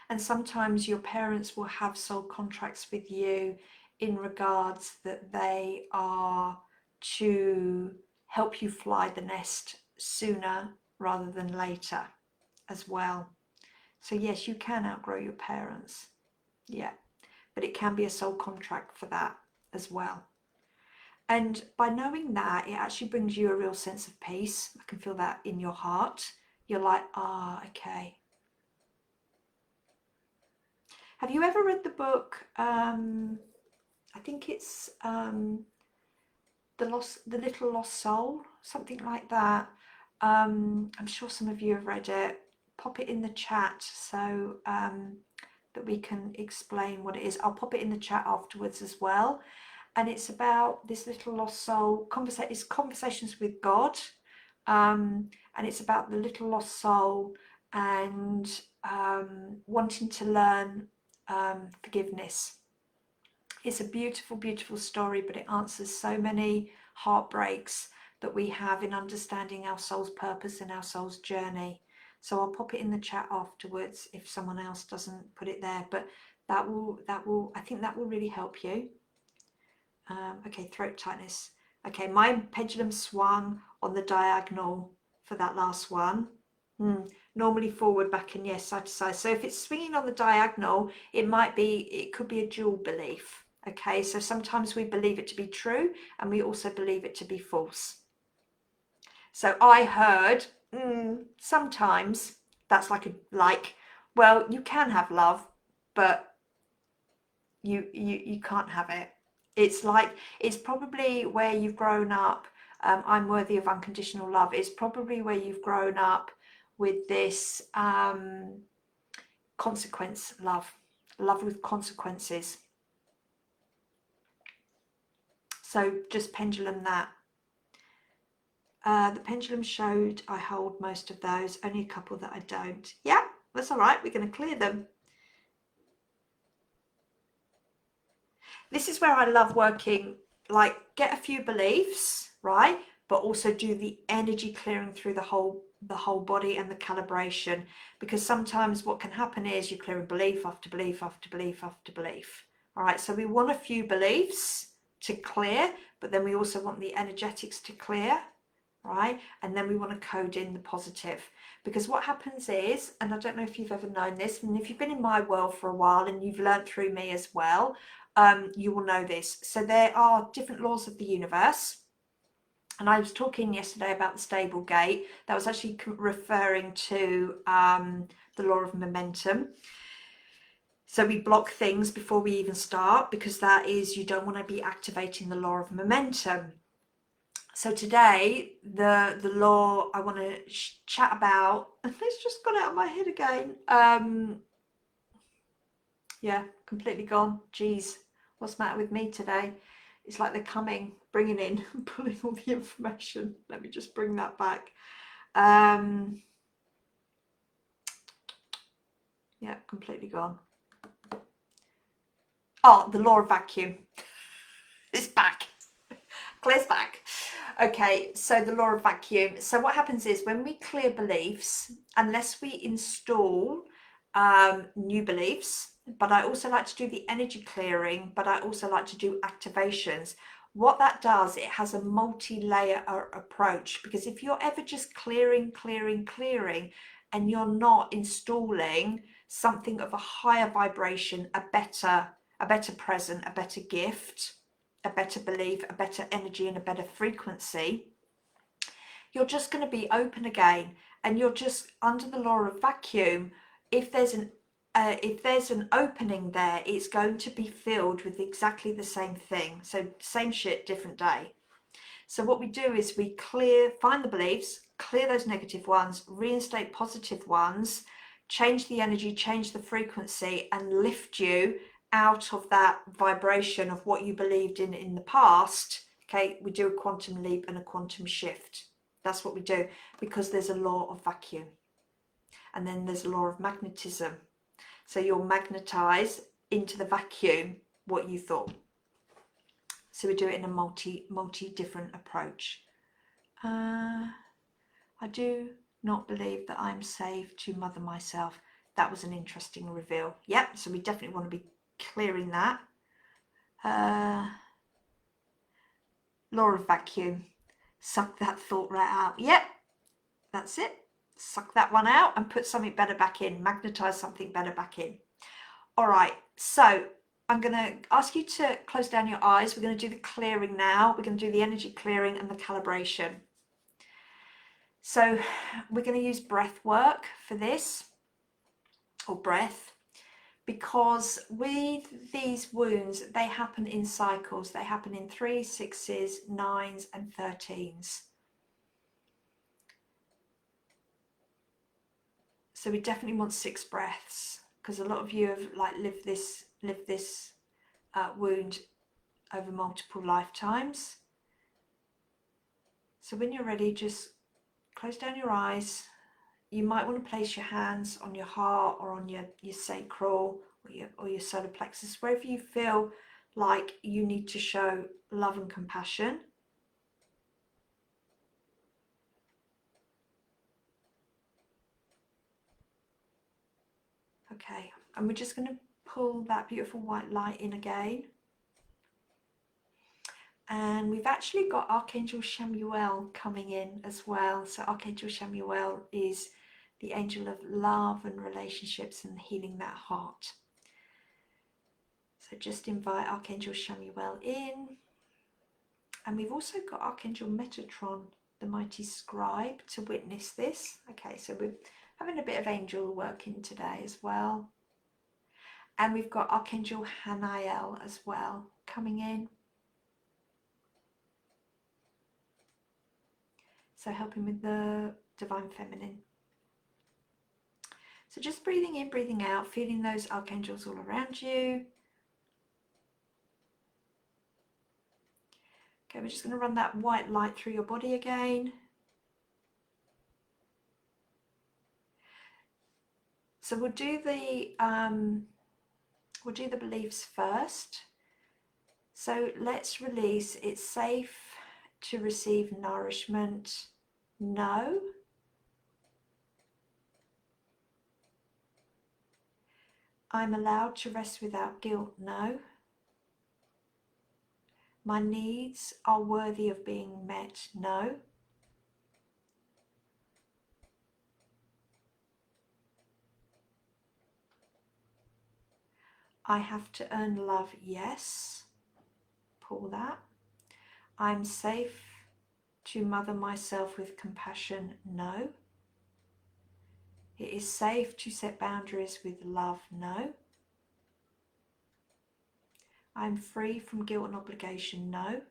And sometimes your parents will have soul contracts with you in regards that they are to help you fly the nest sooner rather than later as well. So yes, you can outgrow your parents. Yeah, but it can be a soul contract for that as well. And by knowing that, it actually brings you a real sense of peace. I can feel that in your heart. You're like, okay. Have you ever read the book, I think it's The Little Lost Soul, something like that. I'm sure some of you have read it. Pop it in the chat so that we can explain what it is. I'll pop it in the chat afterwards as well. And it's about this little lost soul, it's conversations with God, and it's about the little lost soul and wanting to learn forgiveness. It's a beautiful, beautiful story, but it answers so many heartbreaks that we have in understanding our soul's purpose and our soul's journey. So I'll pop it in the chat afterwards if someone else doesn't put it there, but that will I think that will really help you. Okay, throat tightness. Okay, my pendulum swung on the diagonal for that last one. Normally forward, back, and yes, side to side. So if it's swinging on the diagonal, it could be a dual belief. Okay, so sometimes we believe it to be true and we also believe it to be false. So I heard sometimes that's well, you can have love, but you can't have it. It's probably where you've grown up. I'm worthy of unconditional love. It's probably where you've grown up with this consequence love with consequences. So just pendulum that. The pendulum showed I hold most of those, only a couple that I don't. Yeah, that's all right. We're going to clear them. This is where I love working, like get a few beliefs, right? But also do the energy clearing through the whole body and the calibration, because sometimes what can happen is you're clearing belief after belief after belief after belief. All right, so we want a few beliefs to clear, but then we also want the energetics to clear, right? And then we want to code in the positive, because what happens is, and I don't know if you've ever known this, and if you've been in my world for a while and you've learned through me as well, you will know this. So there are different laws of the universe. And I was talking yesterday about the stable gate. That was actually referring to the law of momentum. So we block things before we even start, because that is, you don't want to be activating the law of momentum. So today, the law I want to chat about, and it's just gone out of my head again. Yeah, completely gone. Geez, what's the matter with me today? It's like they're coming, bringing in, pulling all the information. Let me just bring that back. Yeah, completely gone. Oh, the law of vacuum. It's back. Claire's back. Okay, so the law of vacuum. So what happens is when we clear beliefs, unless we install new beliefs, but I also like to do the energy clearing, but I also like to do activations. What that does, it has a multi-layer approach, because if you're ever just clearing, and you're not installing something of a higher vibration, a better present, a better gift, a better belief, a better energy, and a better frequency, you're just going to be open again, and you're just under the law of vacuum. If there's an opening there, it's going to be filled with exactly the same thing. So same shit, different day. So what we do is we find the beliefs, clear those negative ones, reinstate positive ones, change the energy, change the frequency, and lift you out of that vibration of what you believed in the past. Okay, we do a quantum leap and a quantum shift. That's what we do, because there's a law of vacuum, and then there's a law of magnetism. So you'll magnetize into the vacuum what you thought. So we do it in a multi different approach. I do not believe that I'm saved to mother myself. That was an interesting reveal. Yep, so we definitely want to be clearing that. Law of vacuum. Suck that thought right out. Yep, that's it. Suck that one out and put something better back in. Magnetize something better back in. All right, so I'm going to ask you to close down your eyes. We're going to do the clearing now. We're going to do the energy clearing and the calibration. So we're going to use breath work for this, or breath, because with these wounds, they happen in cycles. They happen in 3s, 6s, 9s, and 13s. So we definitely want 6 breaths, because a lot of you have lived this wound over multiple lifetimes. So when you're ready, just close down your eyes. You might want to place your hands on your heart or on your sacral or your solar plexus, wherever you feel like you need to show love and compassion. Okay, and we're just going to pull that beautiful white light in again. And we've actually got Archangel Haniel coming in as well. So Archangel Haniel is the angel of love and relationships and healing that heart. So just invite Archangel Haniel in. And we've also got Archangel Metatron, the mighty scribe, to witness this. Okay, so we're having a bit of angel working today as well. And we've got Archangel Haniel as well coming in. So helping with the divine feminine. So just breathing in, breathing out, feeling those archangels all around you. Okay, we're just going to run that white light through your body again. So we'll do the beliefs first. So let's release. It's safe to receive nourishment. No. I'm allowed to rest without guilt. No. My needs are worthy of being met. No. I have to earn love. Yes. Pull that. I'm safe to mother myself with compassion. No. It is safe to set boundaries with love. No. I'm free from guilt and obligation. No.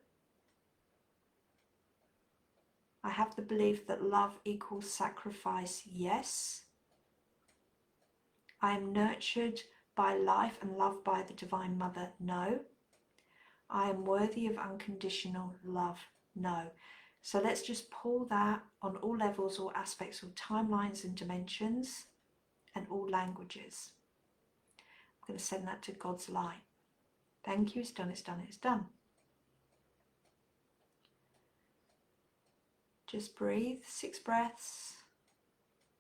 I have the belief that love equals sacrifice. Yes. I am nurtured by life and loved by the Divine Mother. No. I am worthy of unconditional love. No. So let's just pull that on all levels, all aspects, all timelines and dimensions, and all languages. I'm going to send that to God's light. Thank you. It's done. It's done. It's done. Just breathe 6 breaths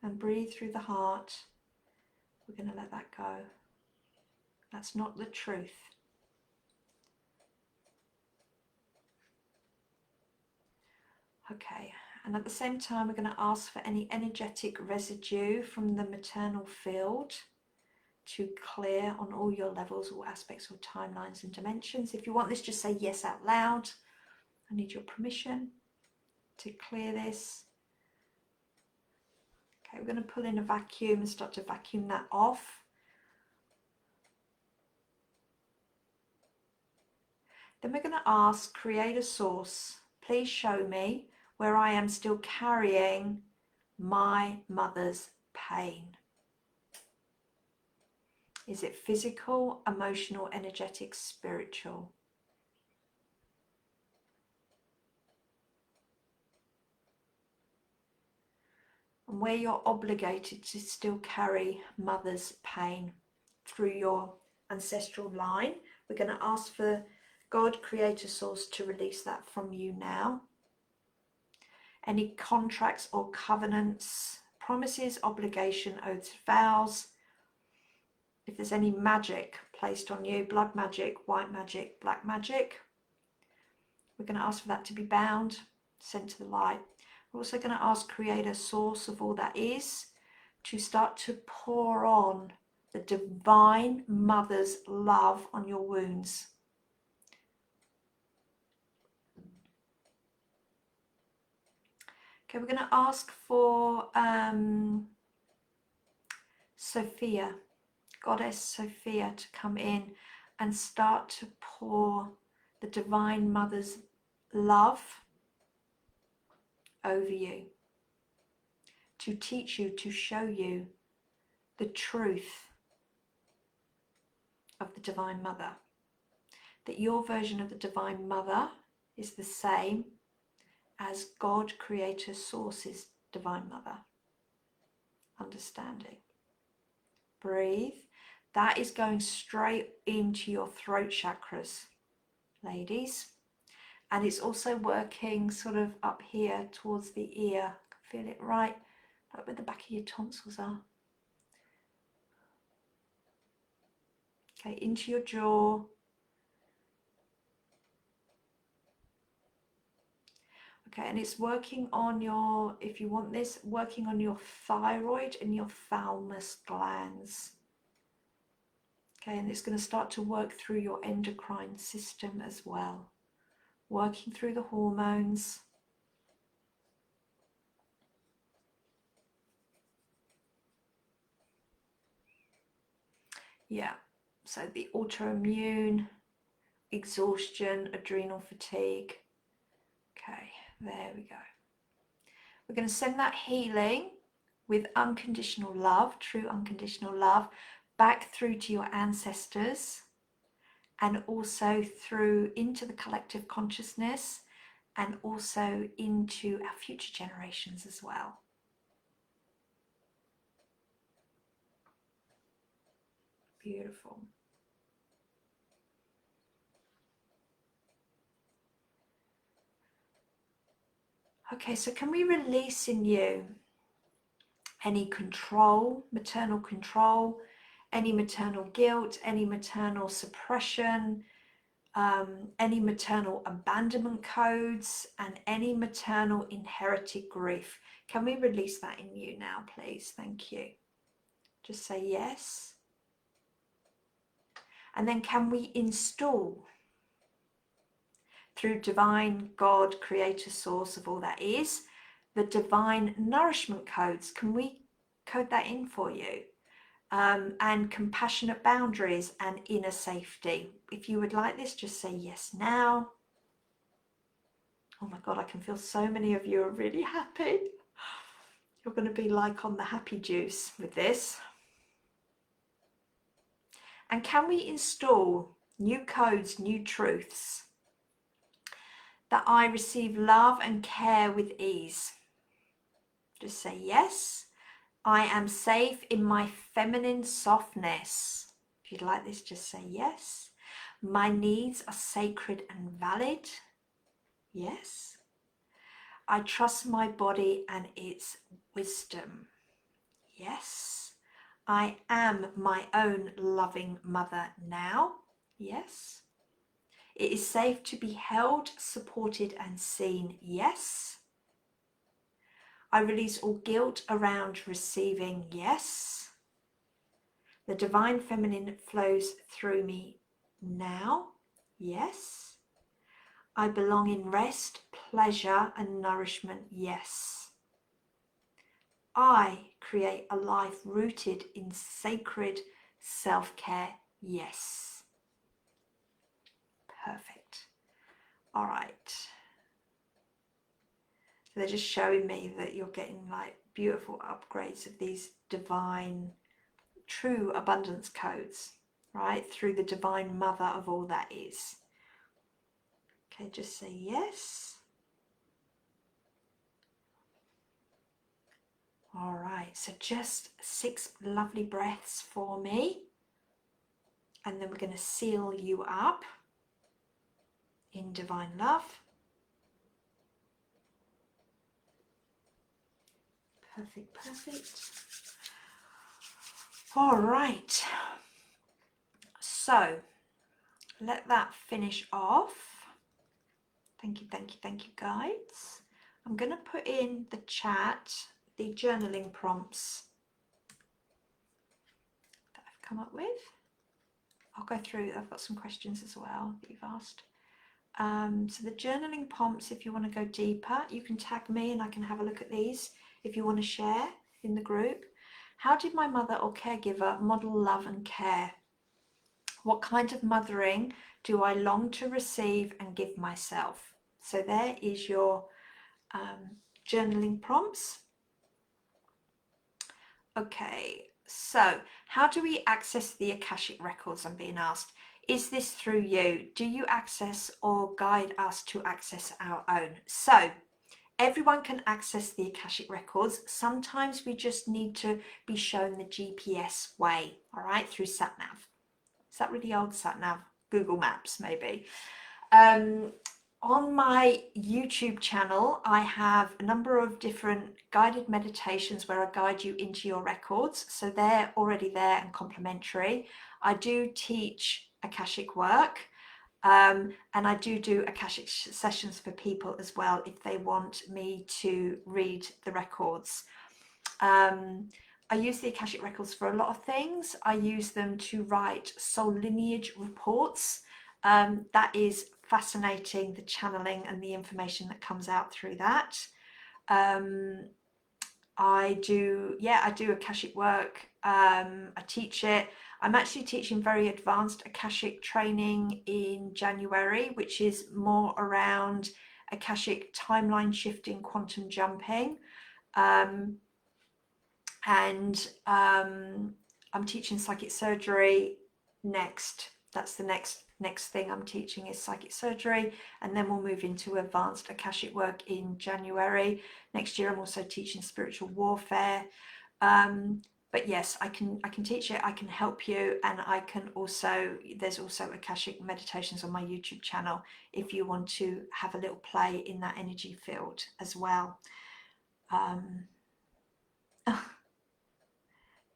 and breathe through the heart. We're going to let that go. That's not the truth. Okay, and at the same time, we're going to ask for any energetic residue from the maternal field to clear on all your levels, all aspects, all timelines and dimensions. If you want this, just say yes out loud. I need your permission to clear this. Okay, we're going to pull in a vacuum and start to vacuum that off. Then we're going to ask, create a source. Please show me where I am still carrying my mother's pain. Is it physical, emotional, energetic, spiritual? And where you're obligated to still carry mother's pain through your ancestral line, we're going to ask for God, creator source, to release that from you now. Any contracts or covenants, promises, obligation, oaths, vows. If there's any magic placed on you, blood magic, white magic, black magic, we're going to ask for that to be bound, sent to the light. We're also going to ask creator source of all that is to start to pour on the divine mother's love on your wounds. Okay, we're going to ask for Sophia, Goddess Sophia, to come in and start to pour the Divine Mother's love over you, to teach you, to show you the truth of the Divine Mother, that your version of the Divine Mother is the same as God, Creator, Source's Divine Mother. Understanding. Breathe. That is going straight into your throat chakras, ladies. And it's also working sort of up here towards the ear. I can feel it right where the back of your tonsils are. Okay, into your jaw. Okay, and it's working on your, if you want this, working on your thyroid and your thalamus glands. Okay, and it's going to start to work through your endocrine system as well, working through the hormones. Yeah, so the autoimmune, exhaustion, adrenal fatigue. Okay, there we go. We're going to send that healing with unconditional love, true unconditional love, back through to your ancestors, and also through into the collective consciousness, and also into our future generations as well. Beautiful. Okay, so can we release in you any control, maternal control, any maternal guilt, any maternal suppression, any maternal abandonment codes, and any maternal inherited grief? Can we release that in you now, please? Thank you. Just say yes. And then can we install through divine God, creator, source of all that is, the divine nourishment codes? Can we code that in for you? And compassionate boundaries and inner safety. If you would like this, just say yes now. Oh my God, I can feel so many of you are really happy. You're going to be like on the happy juice with this. And can we install new codes, new truths? That I receive love and care with ease. Just say yes. I am safe in my feminine softness. If you'd like this, just say yes. My needs are sacred and valid. Yes. I trust my body and its wisdom. Yes. I am my own loving mother now. Yes. It is safe to be held, supported, and seen. Yes. I release all guilt around receiving. Yes. The divine feminine flows through me now. Yes. I belong in rest, pleasure, and nourishment. Yes. I create a life rooted in sacred self-care. Yes. Perfect. All right. So they're just showing me that you're getting like beautiful upgrades of these divine, true abundance codes, right? Through the divine mother of all that is. Okay, just say yes. All right, so just 6 lovely breaths for me. And then we're going to seal you up in divine love. Perfect, perfect. All right. So let that finish off. Thank you, thank you, thank you, guides. I'm going to put in the chat the journaling prompts that I've come up with. I'll go through, I've got some questions as well that you've asked. So the journaling prompts, if you want to go deeper, you can tag me and I can have a look at these if you want to share in the group. How did my mother or caregiver model love and care? What kind of mothering do I long to receive and give myself? So there is your journaling prompts. Okay, so how do we access the Akashic records? I'm being asked. Is this through you? Do you access or guide us to access our own? So everyone can access the Akashic records. Sometimes we just need to be shown the GPS way, all right, through SatNav. Is that really old SatNav? Google Maps, maybe. On my YouTube channel, I have a number of different guided meditations where I guide you into your records. So they're already there and complimentary. I do teach Akashic work. And I do Akashic sessions for people as well if they want me to read the records. I use the Akashic records for a lot of things. I use them to write soul lineage reports. That is fascinating, the channeling and the information that comes out through that. I do Akashic work. I teach it. I'm actually teaching very advanced Akashic training in January, which is more around Akashic timeline shifting, quantum jumping. And I'm teaching psychic surgery next. That's the next thing I'm teaching is psychic surgery, and then we'll move into advanced Akashic work in January. Next year I'm also teaching spiritual warfare. But yes, I can teach it, I can help you, and I can also, there's also Akashic meditations on my YouTube channel if you want to have a little play in that energy field as well.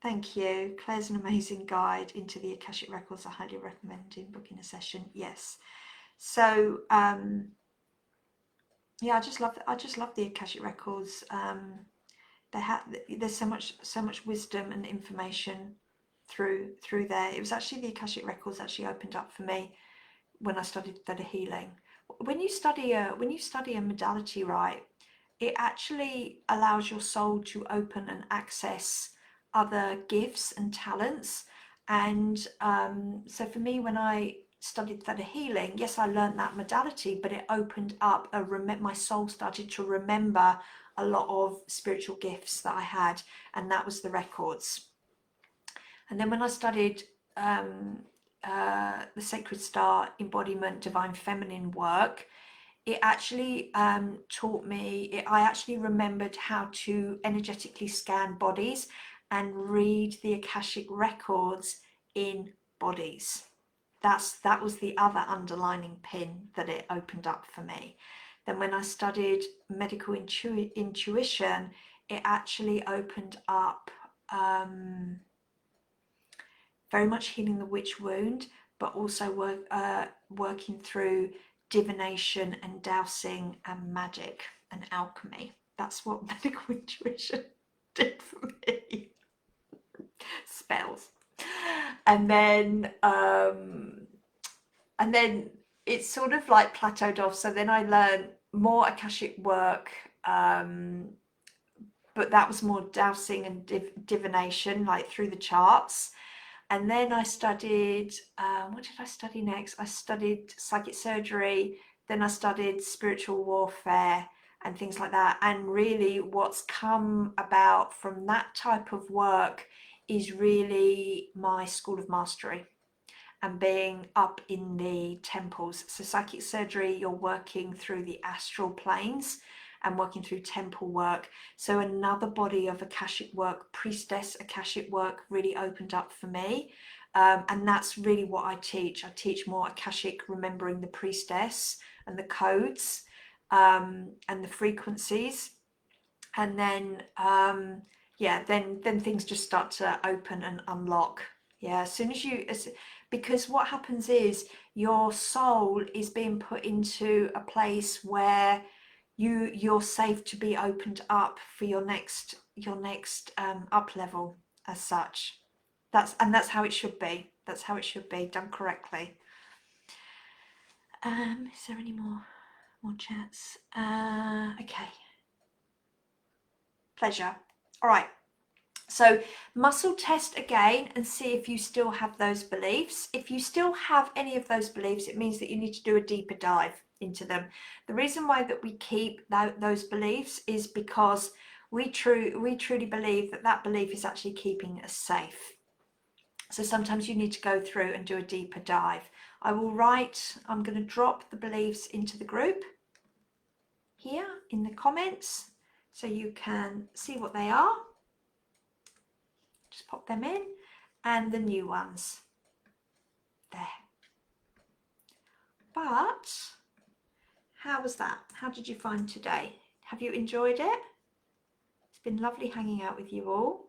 Thank you. Claire's an amazing guide into the Akashic records. I highly recommend booking a session. Yes. So yeah, I just love the Akashic records. There's so much wisdom and information through there. It was actually the Akashic records actually opened up for me when I studied theta healing. When you study a modality, right, it actually allows your soul to open and access other gifts and talents. And so for me, when I studied theta healing, yes, I learned that modality, but it opened up my soul started to remember a lot of spiritual gifts that I had, and that was the records. And then when I studied the Sacred Star embodiment, divine feminine work, it actually taught me, I actually remembered how to energetically scan bodies and read the Akashic records in bodies. That was the other underlining pin that it opened up for me. Then when I studied medical intuition, it actually opened up very much healing the witch wound, but also working through divination and dowsing and magic and alchemy. That's what medical intuition did for me. Spells. And then it's sort of like plateaued off. So then I learned more Akashic work, but that was more dowsing and divination, like through the charts. And then I studied, what did I study next? I studied psychic surgery, then I studied spiritual warfare and things like that. And really what's come about from that type of work is really my school of mastery and being up in the temples. So psychic surgery, you're working through the astral planes and working through temple work. So another body of Akashic work, priestess Akashic work, really opened up for me. And that's really what I teach. I teach more Akashic, remembering the priestess and the codes and the frequencies. And then, then things just start to open and unlock. Yeah, because what happens is your soul is being put into a place where you're safe to be opened up for your next up level as such. That's how it should be. That's how it should be done correctly. Is there any more chats? Okay. Pleasure. All right. So muscle test again and see if you still have those beliefs. If you still have any of those beliefs, it means that you need to do a deeper dive into them. The reason why that we keep those beliefs is because we truly believe that belief is actually keeping us safe. So sometimes you need to go through and do a deeper dive. I'm going to drop the beliefs into the group here in the comments so you can see what they are. Just pop them in, and the new ones there. But how was that? How did you find today? Have you enjoyed it? It's been lovely hanging out with you all.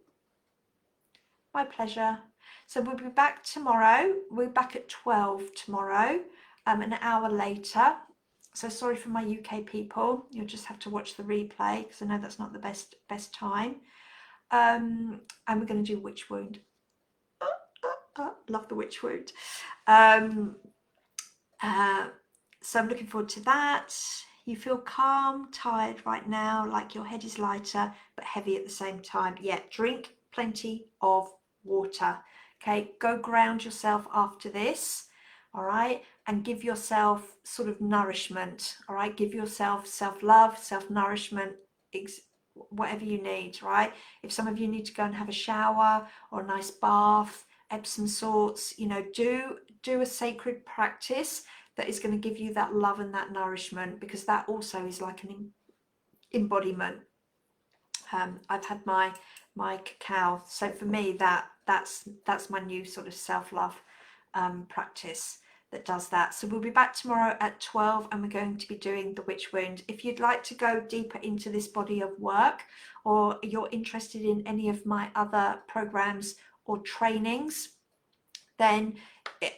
My pleasure. So we'll be back tomorrow. We're back at 12 tomorrow. an hour later. So sorry for my UK people, you'll just have to watch the replay because I know that's not the best time. And we're going to do witch wound. Love the witch wound. So I'm looking forward to that. You feel calm, tired right now, like your head is lighter but heavy at the same time. Yeah, drink plenty of water. Okay, go ground yourself after this, all right, and give yourself sort of nourishment, all right. Give yourself self-love, self-nourishment, whatever you need, right? If some of you need to go and have a shower or a nice bath, Epsom salts, you know, do a sacred practice that is going to give you that love and that nourishment, because that also is like an embodiment. I've had my cacao, so for me that's my new sort of self-love practice that does that. So we'll be back tomorrow at 12 and we're going to be doing the witch wound. If you'd like to go deeper into this body of work, or you're interested in any of my other programs or trainings, then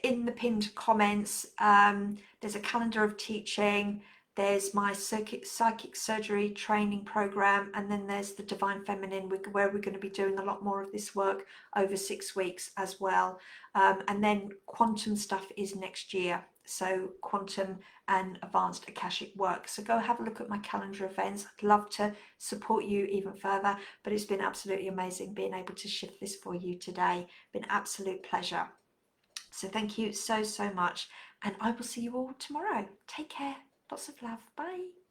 in the pinned comments there's a calendar of teaching, there's my psychic surgery training program, and then there's the divine feminine, where we're going to be doing a lot more of this work over 6 weeks as well. And then quantum stuff is next year, so quantum and advanced akashic work. So go have a look at my calendar events. I'd love to support you even further, but it's been absolutely amazing being able to shift this for you today. Been an absolute pleasure. So thank you so much, and I will see you all tomorrow. Take care. Lots of love. Bye.